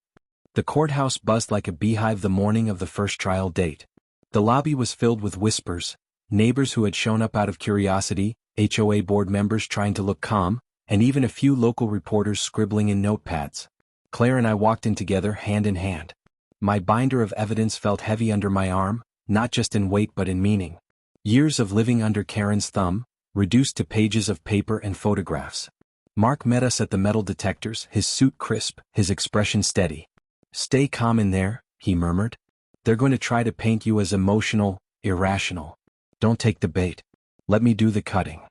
The courthouse buzzed like a beehive the morning of the first trial date. The lobby was filled with whispers, neighbors who had shown up out of curiosity, HOA board members trying to look calm, and even a few local reporters scribbling in notepads. Claire and I walked in together, hand in hand. My binder of evidence felt heavy under my arm, not just in weight but in meaning. Years of living under Karen's thumb, reduced to pages of paper and photographs. Mark met us at the metal detectors, his suit crisp, his expression steady. Stay calm in there, he murmured. They're going to try to paint you as emotional, irrational. Don't take the bait. Let me do the cutting.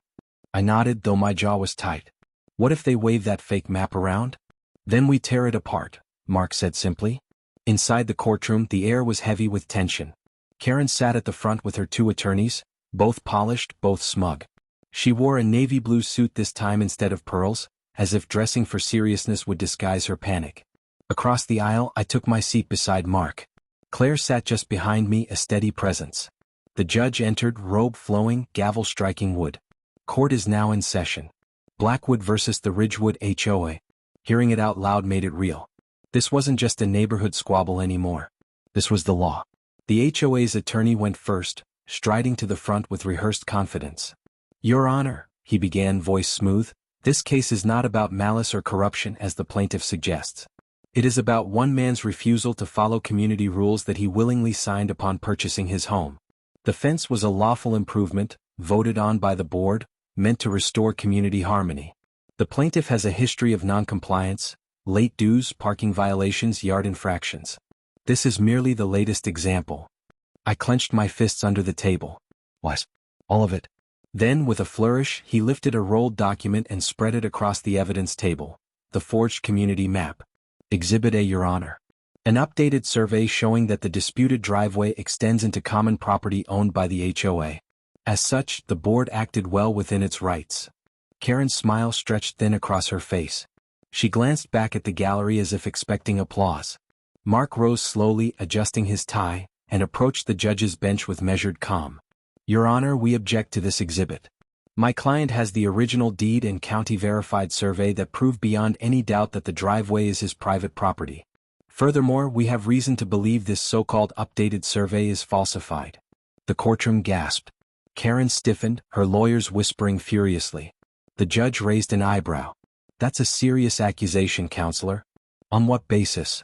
I nodded, though my jaw was tight. What if they wave that fake map around? Then we tear it apart, Mark said simply. Inside the courtroom, the air was heavy with tension. Karen sat at the front with her two attorneys, both polished, both smug. She wore a navy blue suit this time instead of pearls, as if dressing for seriousness would disguise her panic. Across the aisle, I took my seat beside Mark. Claire sat just behind me, a steady presence. The judge entered, robe flowing, gavel striking wood. Court is now in session. Blackwood versus the Ridgewood HOA. Hearing it out loud made it real. This wasn't just a neighborhood squabble anymore. This was the law. The HOA's attorney went first, striding to the front with rehearsed confidence. Your Honor, he began, voice smooth, this case is not about malice or corruption as the plaintiff suggests. It is about one man's refusal to follow community rules that he willingly signed upon purchasing his home. The fence was a lawful improvement, voted on by the board, meant to restore community harmony. The plaintiff has a history of noncompliance, late dues, parking violations, yard infractions. This is merely the latest example. I clenched my fists under the table. What? All of it? Then, with a flourish, he lifted a rolled document and spread it across the evidence table. The forged community map. Exhibit A, Your Honor. An updated survey showing that the disputed driveway extends into common property owned by the HOA. As such, the board acted well within its rights. Karen's smile stretched thin across her face. She glanced back at the gallery as if expecting applause. Mark rose slowly, adjusting his tie, and approached the judge's bench with measured calm. Your Honor, we object to this exhibit. My client has the original deed and county-verified survey that prove beyond any doubt that the driveway is his private property. Furthermore, we have reason to believe this so-called updated survey is falsified. The courtroom gasped. Karen stiffened, her lawyers whispering furiously. The judge raised an eyebrow. That's a serious accusation, counselor. On what basis?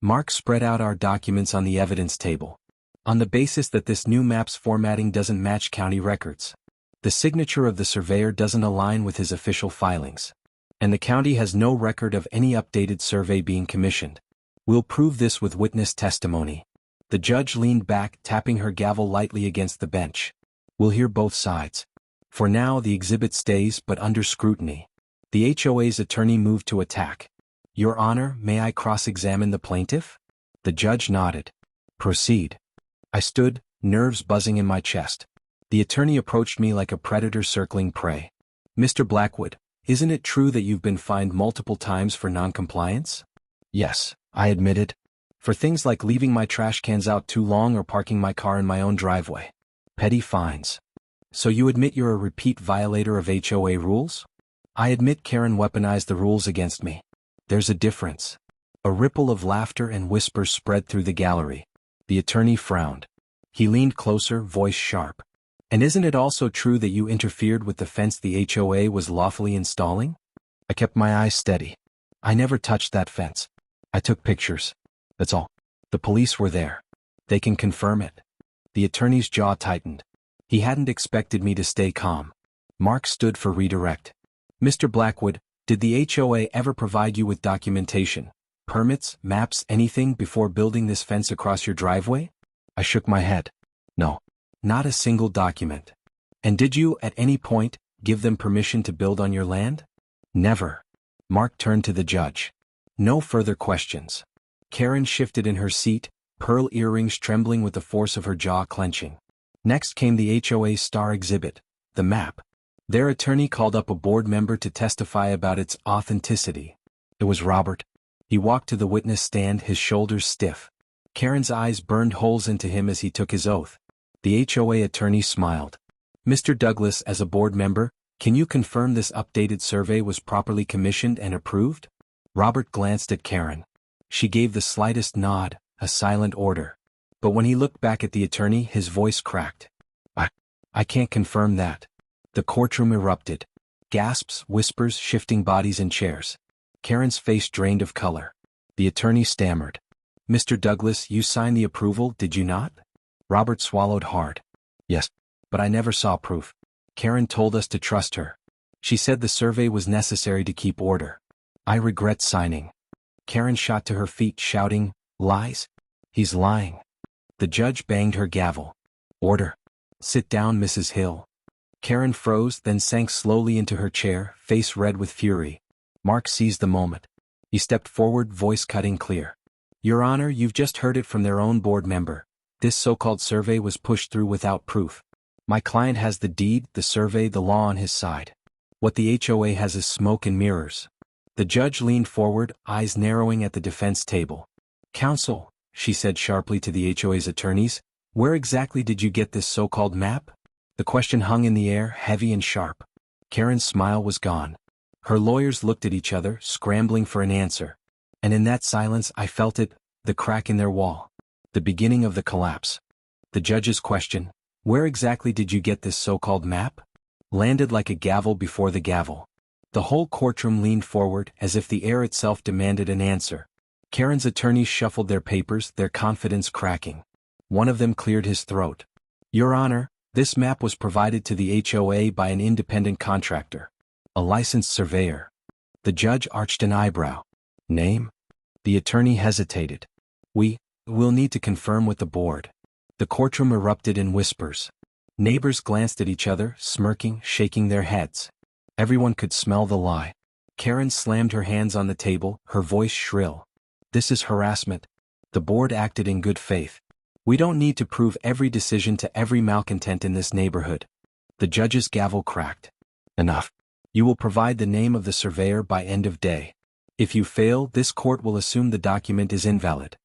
Mark spread out our documents on the evidence table. On the basis that this new map's formatting doesn't match county records. The signature of the surveyor doesn't align with his official filings. And the county has no record of any updated survey being commissioned. We'll prove this with witness testimony. The judge leaned back, tapping her gavel lightly against the bench. We'll hear both sides. For now, the exhibit stays, but under scrutiny. The HOA's attorney moved to attack. Your Honor, may I cross-examine the plaintiff? The judge nodded. Proceed. I stood, nerves buzzing in my chest. The attorney approached me like a predator circling prey. Mr. Blackwood, isn't it true that you've been fined multiple times for non-compliance? Yes, I admitted. For things like leaving my trash cans out too long or parking my car in my own driveway. Petty fines. So you admit you're a repeat violator of HOA rules? I admit Karen weaponized the rules against me. There's a difference. A ripple of laughter and whispers spread through the gallery. The attorney frowned. He leaned closer, voice sharp. And isn't it also true that you interfered with the fence the HOA was lawfully installing? I kept my eyes steady. I never touched that fence. I took pictures. That's all. The police were there. They can confirm it. The attorney's jaw tightened. He hadn't expected me to stay calm. Mark stood for redirect. Mr. Blackwood, did the HOA ever provide you with documentation, permits, maps, anything before building this fence across your driveway? I shook my head. No. Not a single document. And did you, at any point, give them permission to build on your land? Never. Mark turned to the judge. No further questions. Karen shifted in her seat, pearl earrings trembling with the force of her jaw clenching. Next came the HOA's star exhibit, the map. Their attorney called up a board member to testify about its authenticity. It was Robert. He walked to the witness stand, his shoulders stiff. Karen's eyes burned holes into him as he took his oath. The HOA attorney smiled. Mr. Douglas, as a board member, can you confirm this updated survey was properly commissioned and approved? Robert glanced at Karen. She gave the slightest nod, a silent order. But when he looked back at the attorney, his voice cracked. I can't confirm that. The courtroom erupted. Gasps, whispers, shifting bodies in chairs. Karen's face drained of color. The attorney stammered. Mr. Douglas, you signed the approval, did you not? Robert swallowed hard. Yes, but I never saw proof. Karen told us to trust her. She said the survey was necessary to keep order. I regret signing. Karen shot to her feet, shouting, Lies? He's lying. The judge banged her gavel. Order. Sit down, Mrs. Hill. Karen froze, then sank slowly into her chair, face red with fury. Mark seized the moment. He stepped forward, voice cutting clear. Your Honor, you've just heard it from their own board member. This so-called survey was pushed through without proof. My client has the deed, the survey, the law on his side. What the HOA has is smoke and mirrors. The judge leaned forward, eyes narrowing at the defense table. Counsel, she said sharply to the HOA's attorneys, where exactly did you get this so-called map? The question hung in the air, heavy and sharp. Karen's smile was gone. Her lawyers looked at each other, scrambling for an answer. And in that silence I felt it, the crack in their wall. The beginning of the collapse. The judge's question, where exactly did you get this so-called map? Landed like a gavel before the gavel. The whole courtroom leaned forward as if the air itself demanded an answer. Karen's attorneys shuffled their papers, their confidence cracking. One of them cleared his throat. Your Honor, this map was provided to the HOA by an independent contractor. A licensed surveyor. The judge arched an eyebrow. Name? The attorney hesitated. We'll need to confirm with the board. The courtroom erupted in whispers. Neighbors glanced at each other, smirking, shaking their heads. Everyone could smell the lie. Karen slammed her hands on the table, her voice shrill. This is harassment. The board acted in good faith. We don't need to prove every decision to every malcontent in this neighborhood. The judge's gavel cracked. Enough. You will provide the name of the surveyor by end of day. If you fail, this court will assume the document is invalid.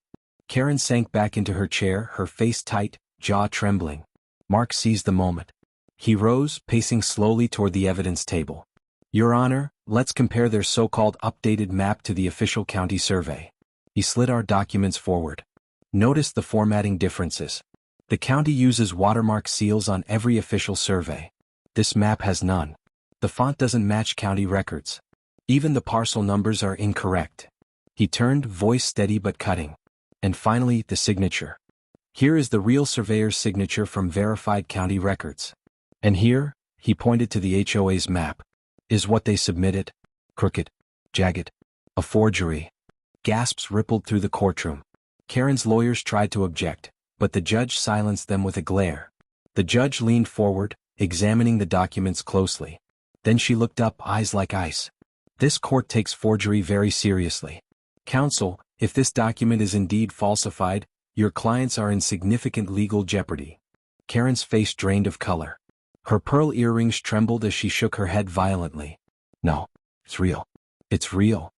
Karen sank back into her chair, her face tight, jaw trembling. Mark seized the moment. He rose, pacing slowly toward the evidence table. Your Honor, let's compare their so-called updated map to the official county survey. He slid our documents forward. Notice the formatting differences. The county uses watermark seals on every official survey. This map has none. The font doesn't match county records. Even the parcel numbers are incorrect. He turned, voice steady but cutting. And finally, the signature. Here is the real surveyor's signature from verified county records. And here, he pointed to the HOA's map, is what they submitted. Crooked, jagged, a forgery. Gasps rippled through the courtroom. Karen's lawyers tried to object, but the judge silenced them with a glare. The judge leaned forward, examining the documents closely. Then she looked up, eyes like ice. This court takes forgery very seriously. Counsel, if this document is indeed falsified, your clients are in significant legal jeopardy. Karen's face drained of color. Her pearl earrings trembled as she shook her head violently. No, it's real. It's real.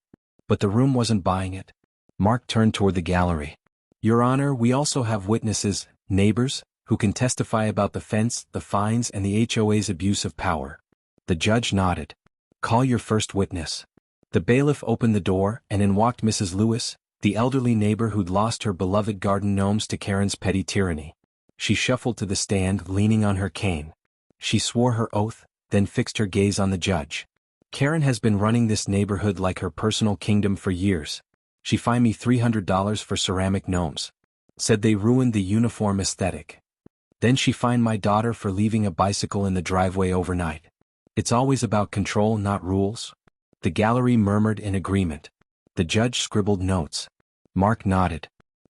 But the room wasn't buying it. Mark turned toward the gallery. Your Honor, we also have witnesses, neighbors, who can testify about the fence, the fines, and the HOA's abuse of power. The judge nodded. Call your first witness. The bailiff opened the door, and in walked Mrs. Lewis, the elderly neighbor who'd lost her beloved garden gnomes to Karen's petty tyranny. She shuffled to the stand, leaning on her cane. She swore her oath, then fixed her gaze on the judge. Karen has been running this neighborhood like her personal kingdom for years. She fined me $300 for ceramic gnomes. Said they ruined the uniform aesthetic. Then she fined my daughter for leaving a bicycle in the driveway overnight. It's always about control, not rules. The gallery murmured in agreement. The judge scribbled notes. Mark nodded.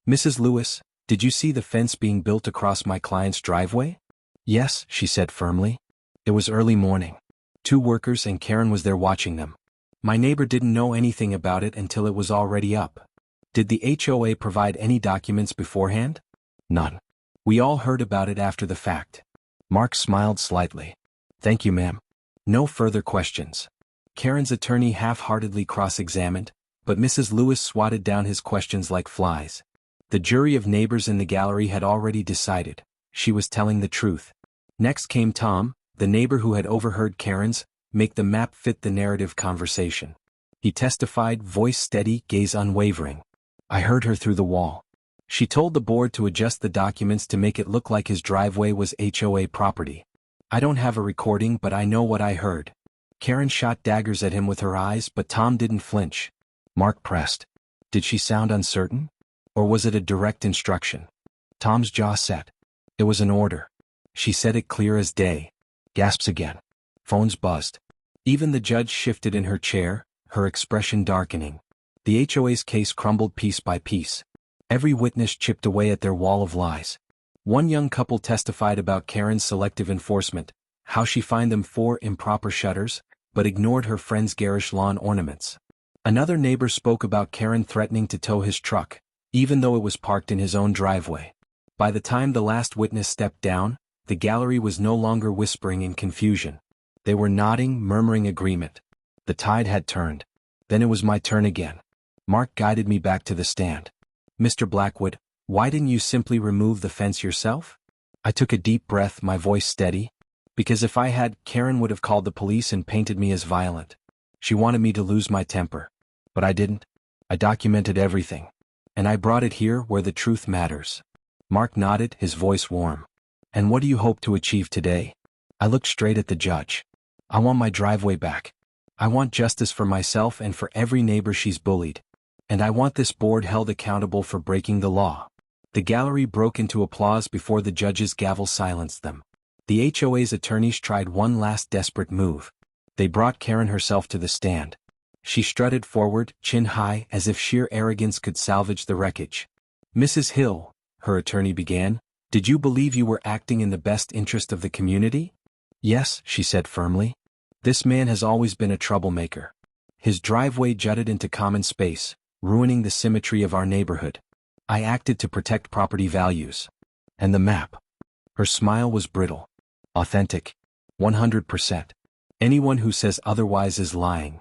Mrs. Lewis, did you see the fence being built across my client's driveway? Yes, she said firmly. It was early morning. 2 workers and Karen was there watching them. My neighbor didn't know anything about it until it was already up. Did the HOA provide any documents beforehand? None. We all heard about it after the fact. Mark smiled slightly. Thank you, ma'am. No further questions. Karen's attorney half-heartedly cross-examined, but Mrs. Lewis swatted down his questions like flies. The jury of neighbors in the gallery had already decided. She was telling the truth. Next came Tom, the neighbor who had overheard Karen's make the map fit the narrative conversation. He testified, voice steady, gaze unwavering. I heard her through the wall. She told the board to adjust the documents to make it look like his driveway was HOA property. I don't have a recording, but I know what I heard. Karen shot daggers at him with her eyes, but Tom didn't flinch. Mark pressed. Did she sound uncertain? Or was it a direct instruction? Tom's jaw set. It was an order. She said it clear as day. Gasps again. Phones buzzed. Even the judge shifted in her chair, her expression darkening. The HOA's case crumbled piece by piece. Every witness chipped away at their wall of lies. One young couple testified about Karen's selective enforcement, how she fined them 4 improper shutters, but ignored her friend's garish lawn ornaments. Another neighbor spoke about Karen threatening to tow his truck, even though it was parked in his own driveway. By the time the last witness stepped down, the gallery was no longer whispering in confusion. They were nodding, murmuring agreement. The tide had turned. Then it was my turn again. Mark guided me back to the stand. Mr. Blackwood, why didn't you simply remove the fence yourself? I took a deep breath, my voice steady. Because if I had, Karen would have called the police and painted me as violent. She wanted me to lose my temper. But I didn't. I documented everything. And I brought it here where the truth matters. Mark nodded, his voice warm. And what do you hope to achieve today? I looked straight at the judge. I want my driveway back. I want justice for myself and for every neighbor she's bullied. And I want this board held accountable for breaking the law. The gallery broke into applause before the judge's gavel silenced them. The HOA's attorneys tried one last desperate move. They brought Karen herself to the stand. She strutted forward, chin high, as if sheer arrogance could salvage the wreckage. Mrs. Hill, her attorney began, did you believe you were acting in the best interest of the community? Yes, she said firmly. This man has always been a troublemaker. His driveway jutted into common space, ruining the symmetry of our neighborhood. I acted to protect property values. And the map. Her smile was brittle. Authentic. 100%. Anyone who says otherwise is lying.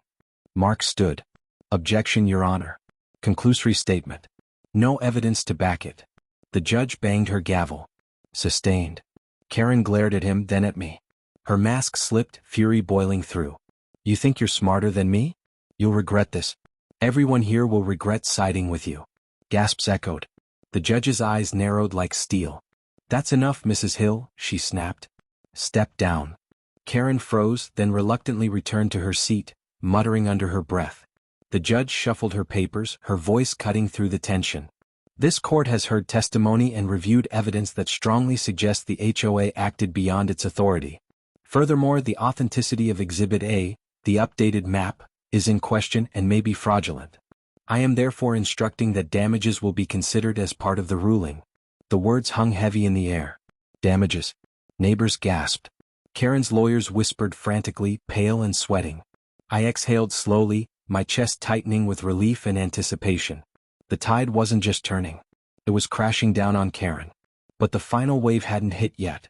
Mark stood. Objection, Your Honor. Conclusory statement. No evidence to back it. The judge banged her gavel. Sustained. Karen glared at him, then at me. Her mask slipped, fury boiling through. You think you're smarter than me? You'll regret this. Everyone here will regret siding with you. Gasps echoed. The judge's eyes narrowed like steel. That's enough, Mrs. Hill, she snapped. Step down. Karen froze, then reluctantly returned to her seat, muttering under her breath. The judge shuffled her papers, her voice cutting through the tension. This court has heard testimony and reviewed evidence that strongly suggests the HOA acted beyond its authority. Furthermore, the authenticity of Exhibit A, the updated map, is in question and may be fraudulent. I am therefore instructing that damages will be considered as part of the ruling. The words hung heavy in the air. Damages. Neighbors gasped. Karen's lawyers whispered frantically, pale and sweating. I exhaled slowly, my chest tightening with relief and anticipation. The tide wasn't just turning. It was crashing down on Karen. But the final wave hadn't hit yet.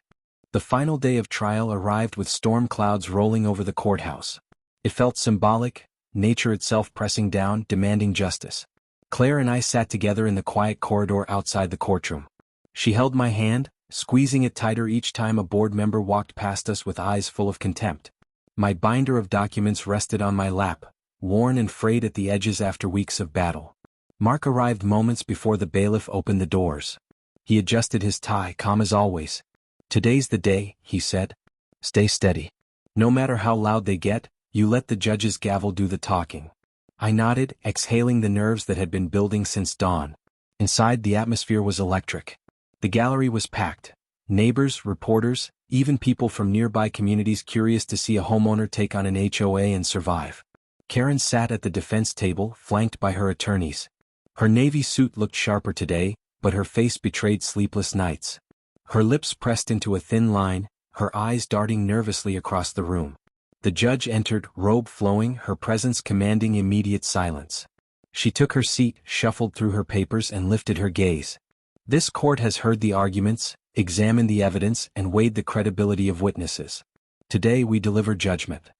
The final day of trial arrived with storm clouds rolling over the courthouse. It felt symbolic, nature itself pressing down, demanding justice. Claire and I sat together in the quiet corridor outside the courtroom. She held my hand, squeezing it tighter each time a board member walked past us with eyes full of contempt. My binder of documents rested on my lap, worn and frayed at the edges after weeks of battle. Mark arrived moments before the bailiff opened the doors. He adjusted his tie, calm as always. Today's the day, he said. Stay steady. No matter how loud they get, you let the judge's gavel do the talking. I nodded, exhaling the nerves that had been building since dawn. Inside, the atmosphere was electric. The gallery was packed. Neighbors, reporters, even people from nearby communities curious to see a homeowner take on an HOA and survive. Karen sat at the defense table, flanked by her attorneys. Her navy suit looked sharper today, but her face betrayed sleepless nights. Her lips pressed into a thin line, her eyes darting nervously across the room. The judge entered, robe flowing, her presence commanding immediate silence. She took her seat, shuffled through her papers and lifted her gaze. This court has heard the arguments, examined the evidence, and weighed the credibility of witnesses. Today we deliver judgment.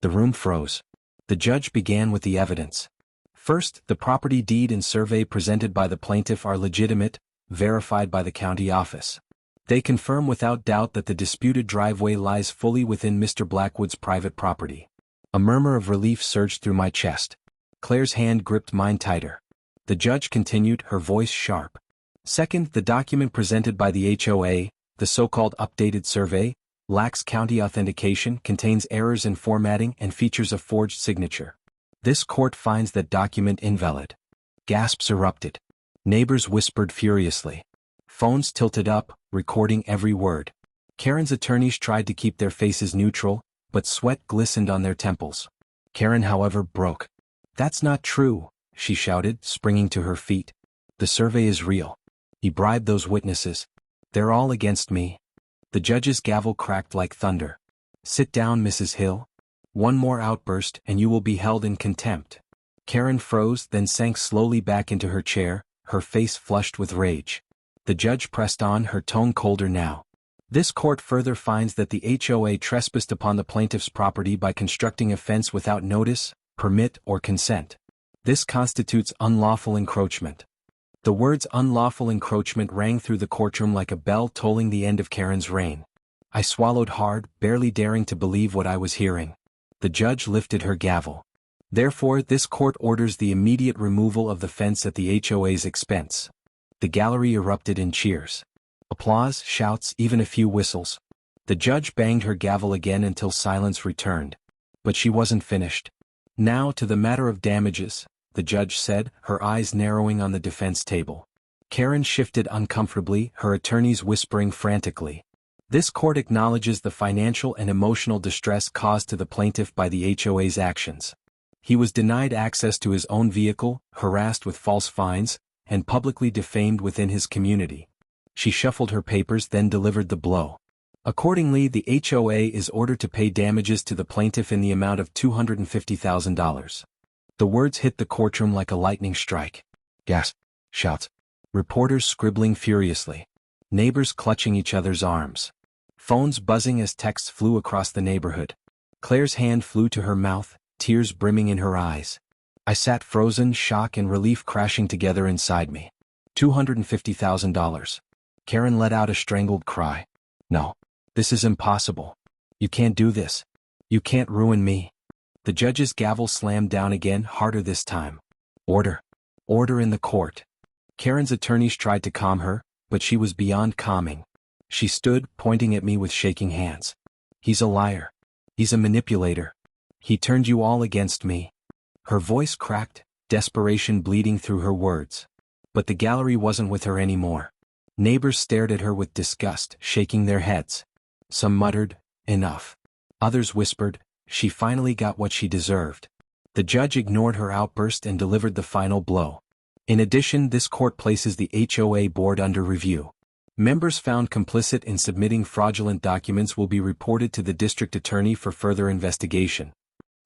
The room froze. The judge began with the evidence. First, the property deed and survey presented by the plaintiff are legitimate, verified by the county office. They confirm without doubt that the disputed driveway lies fully within Mr. Blackwood's private property. A murmur of relief surged through my chest. Claire's hand gripped mine tighter. The judge continued, her voice sharp. Second, the document presented by the HOA, the so-called updated survey, lacks county authentication, contains errors in formatting, and features a forged signature. This court finds that document invalid. Gasps erupted. Neighbors whispered furiously. Phones tilted up, recording every word. Karen's attorneys tried to keep their faces neutral, but sweat glistened on their temples. Karen, however, broke. That's not true, she shouted, springing to her feet. The survey is real. He bribed those witnesses. They're all against me. The judge's gavel cracked like thunder. Sit down, Mrs. Hill. One more outburst and you will be held in contempt. Karen froze, then sank slowly back into her chair, her face flushed with rage. The judge pressed on, her tone colder now. This court further finds that the HOA trespassed upon the plaintiff's property by constructing a fence without notice, permit, or consent. This constitutes unlawful encroachment. The words unlawful encroachment rang through the courtroom like a bell tolling the end of Karen's reign. I swallowed hard, barely daring to believe what I was hearing. The judge lifted her gavel. Therefore, this court orders the immediate removal of the fence at the HOA's expense. The gallery erupted in cheers. Applause, shouts, even a few whistles. The judge banged her gavel again until silence returned. But she wasn't finished. Now to the matter of damages, the judge said, her eyes narrowing on the defense table. Karen shifted uncomfortably, her attorneys whispering frantically. This court acknowledges the financial and emotional distress caused to the plaintiff by the HOA's actions. He was denied access to his own vehicle, harassed with false fines, and publicly defamed within his community. She shuffled her papers, then delivered the blow. Accordingly, the HOA is ordered to pay damages to the plaintiff in the amount of $250,000. The words hit the courtroom like a lightning strike. Gasp, shouts. Reporters scribbling furiously. Neighbors clutching each other's arms. Phones buzzing as texts flew across the neighborhood. Claire's hand flew to her mouth, tears brimming in her eyes. I sat frozen, shock and relief crashing together inside me. $250,000. Karen let out a strangled cry. No. This is impossible. You can't do this. You can't ruin me. The judge's gavel slammed down again, harder this time. Order. Order in the court. Karen's attorneys tried to calm her, but she was beyond calming. She stood, pointing at me with shaking hands. He's a liar. He's a manipulator. He turned you all against me. Her voice cracked, desperation bleeding through her words. But the gallery wasn't with her anymore. Neighbors stared at her with disgust, shaking their heads. Some muttered, "Enough." Others whispered, "She finally got what she deserved." The judge ignored her outburst and delivered the final blow. In addition, this court places the HOA board under review. Members found complicit in submitting fraudulent documents will be reported to the district attorney for further investigation.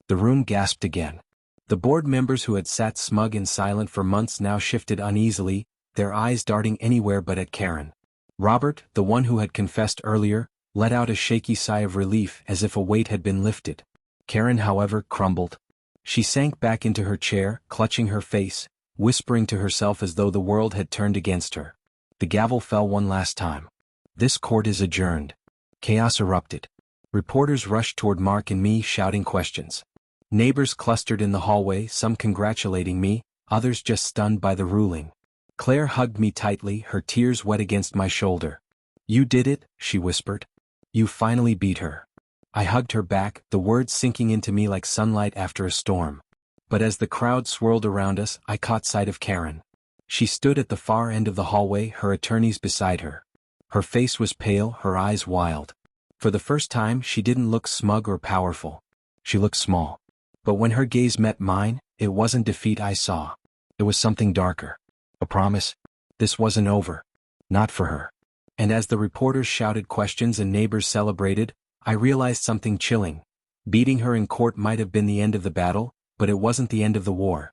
The room gasped again. The board members who had sat smug and silent for months now shifted uneasily, their eyes darting anywhere but at Karen. Robert, the one who had confessed earlier, let out a shaky sigh of relief as if a weight had been lifted. Karen, however, crumbled. She sank back into her chair, clutching her face, whispering to herself as though the world had turned against her. The gavel fell one last time. This court is adjourned. Chaos erupted. Reporters rushed toward Mark and me, shouting questions. Neighbors clustered in the hallway, some congratulating me, others just stunned by the ruling. Claire hugged me tightly, her tears wet against my shoulder. "You did it," she whispered. "You finally beat her." I hugged her back, the words sinking into me like sunlight after a storm. But as the crowd swirled around us, I caught sight of Karen. She stood at the far end of the hallway, her attorneys beside her. Her face was pale, her eyes wild. For the first time, she didn't look smug or powerful. She looked small. But when her gaze met mine, it wasn't defeat I saw. It was something darker. A promise. This wasn't over. Not for her. And as the reporters shouted questions and neighbors celebrated, I realized something chilling. Beating her in court might have been the end of the battle, but it wasn't the end of the war.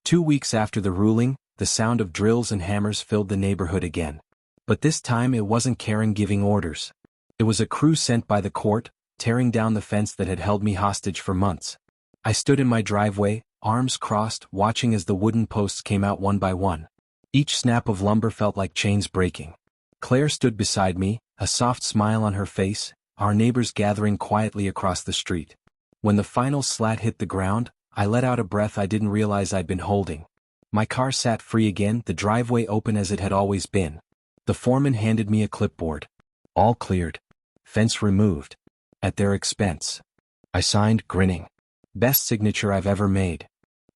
2 weeks after the ruling, the sound of drills and hammers filled the neighborhood again. But this time it wasn't Karen giving orders. It was a crew sent by the court, tearing down the fence that had held me hostage for months. I stood in my driveway, arms crossed, watching as the wooden posts came out one by one. Each snap of lumber felt like chains breaking. Claire stood beside me, a soft smile on her face, our neighbors gathering quietly across the street. When the final slat hit the ground, I let out a breath I didn't realize I'd been holding. My car sat free again, the driveway open as it had always been. The foreman handed me a clipboard. All cleared. Fence removed. At their expense. I signed, grinning. Best signature I've ever made.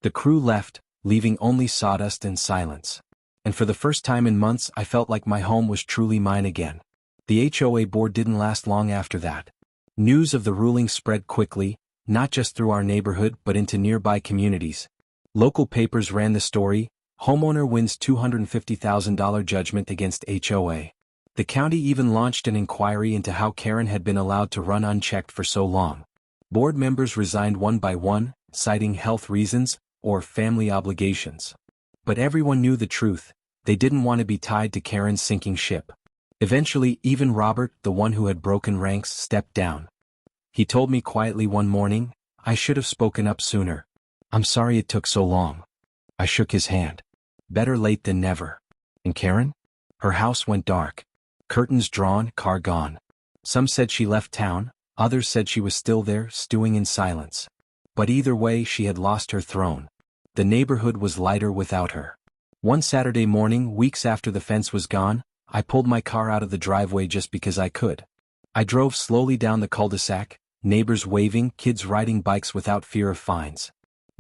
The crew left, leaving only sawdust and silence. And for the first time in months I felt like my home was truly mine again. The HOA board didn't last long after that. News of the ruling spread quickly, not just through our neighborhood but into nearby communities. Local papers ran the story, "Homeowner wins $250,000 judgment against HOA." The county even launched an inquiry into how Karen had been allowed to run unchecked for so long. Board members resigned one by one, citing health reasons or family obligations. But everyone knew the truth, they didn't want to be tied to Karen's sinking ship. Eventually, even Robert, the one who had broken ranks, stepped down. He told me quietly one morning, "I should have spoken up sooner. I'm sorry it took so long." I shook his hand. Better late than never. And Karen? Her house went dark. Curtains drawn, car gone. Some said she left town, others said she was still there, stewing in silence. But either way, she had lost her throne. The neighborhood was lighter without her. One Saturday morning, weeks after the fence was gone, I pulled my car out of the driveway just because I could. I drove slowly down the cul-de-sac, neighbors waving, kids riding bikes without fear of fines.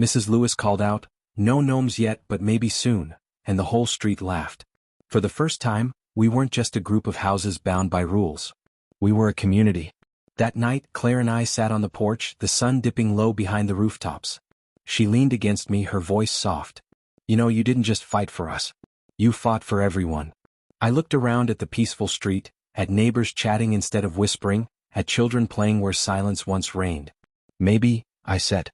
Mrs. Lewis called out, "No gnomes yet, but maybe soon," and the whole street laughed. For the first time, we weren't just a group of houses bound by rules. We were a community. That night, Claire and I sat on the porch, the sun dipping low behind the rooftops. She leaned against me, her voice soft. "You know, you didn't just fight for us. You fought for everyone." I looked around at the peaceful street, at neighbors chatting instead of whispering, at children playing where silence once reigned. "Maybe," I said.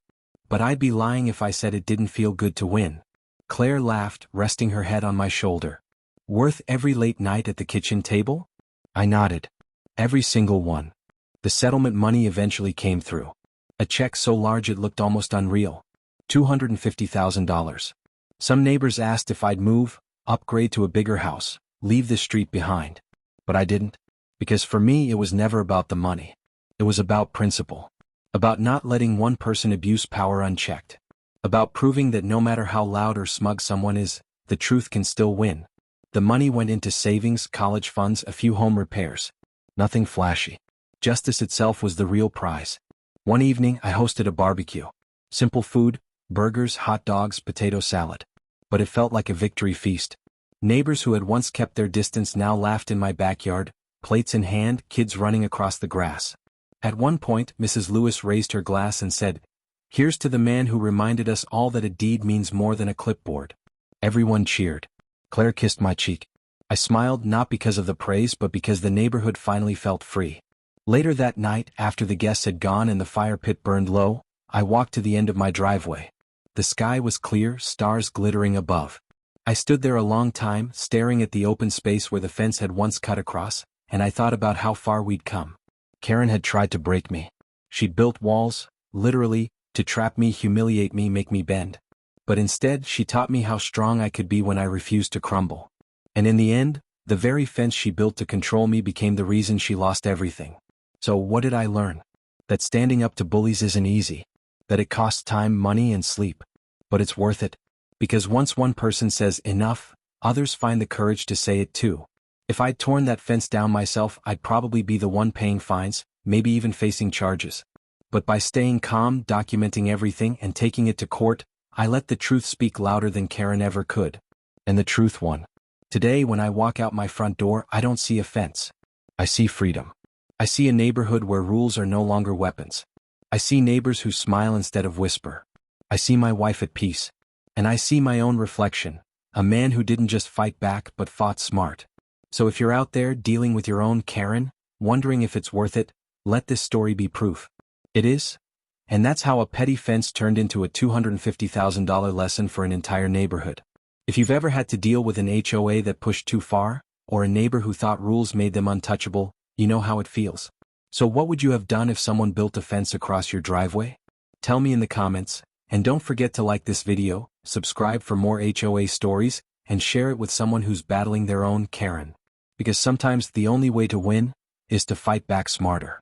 "But I'd be lying if I said it didn't feel good to win." Claire laughed, resting her head on my shoulder. "Worth every late night at the kitchen table?" I nodded. "Every single one." The settlement money eventually came through. A check so large it looked almost unreal. $250,000. Some neighbors asked if I'd move, upgrade to a bigger house, leave this street behind. But I didn't. Because for me it was never about the money. It was about principle. About not letting one person abuse power unchecked. About proving that no matter how loud or smug someone is, the truth can still win. The money went into savings, college funds, a few home repairs. Nothing flashy. Justice itself was the real prize. One evening I hosted a barbecue. Simple food, burgers, hot dogs, potato salad. But it felt like a victory feast. Neighbors who had once kept their distance now laughed in my backyard, plates in hand, kids running across the grass. At one point, Mrs. Lewis raised her glass and said, "Here's to the man who reminded us all that a deed means more than a clipboard." Everyone cheered. Claire kissed my cheek. I smiled not because of the praise but because the neighborhood finally felt free. Later that night, after the guests had gone and the fire pit burned low, I walked to the end of my driveway. The sky was clear, stars glittering above. I stood there a long time, staring at the open space where the fence had once cut across, and I thought about how far we'd come. Karen had tried to break me. She'd built walls, literally, to trap me, humiliate me, make me bend. But instead, she taught me how strong I could be when I refused to crumble. And in the end, the very fence she built to control me became the reason she lost everything. So what did I learn? That standing up to bullies isn't easy. That it costs time, money, and sleep. But it's worth it. Because once one person says enough, others find the courage to say it too. If I'd torn that fence down myself, I'd probably be the one paying fines, maybe even facing charges. But by staying calm, documenting everything, and taking it to court, I let the truth speak louder than Karen ever could. And the truth won. Today, when I walk out my front door, I don't see a fence. I see freedom. I see a neighborhood where rules are no longer weapons. I see neighbors who smile instead of whisper. I see my wife at peace. And I see my own reflection, a man who didn't just fight back but fought smart. So if you're out there dealing with your own Karen, wondering if it's worth it, let this story be proof. It is. And that's how a petty fence turned into a $250,000 lesson for an entire neighborhood. If you've ever had to deal with an HOA that pushed too far, or a neighbor who thought rules made them untouchable, you know how it feels. So what would you have done if someone built a fence across your driveway? Tell me in the comments, and don't forget to like this video, subscribe for more HOA stories, and share it with someone who's battling their own Karen. Because sometimes the only way to win is to fight back smarter.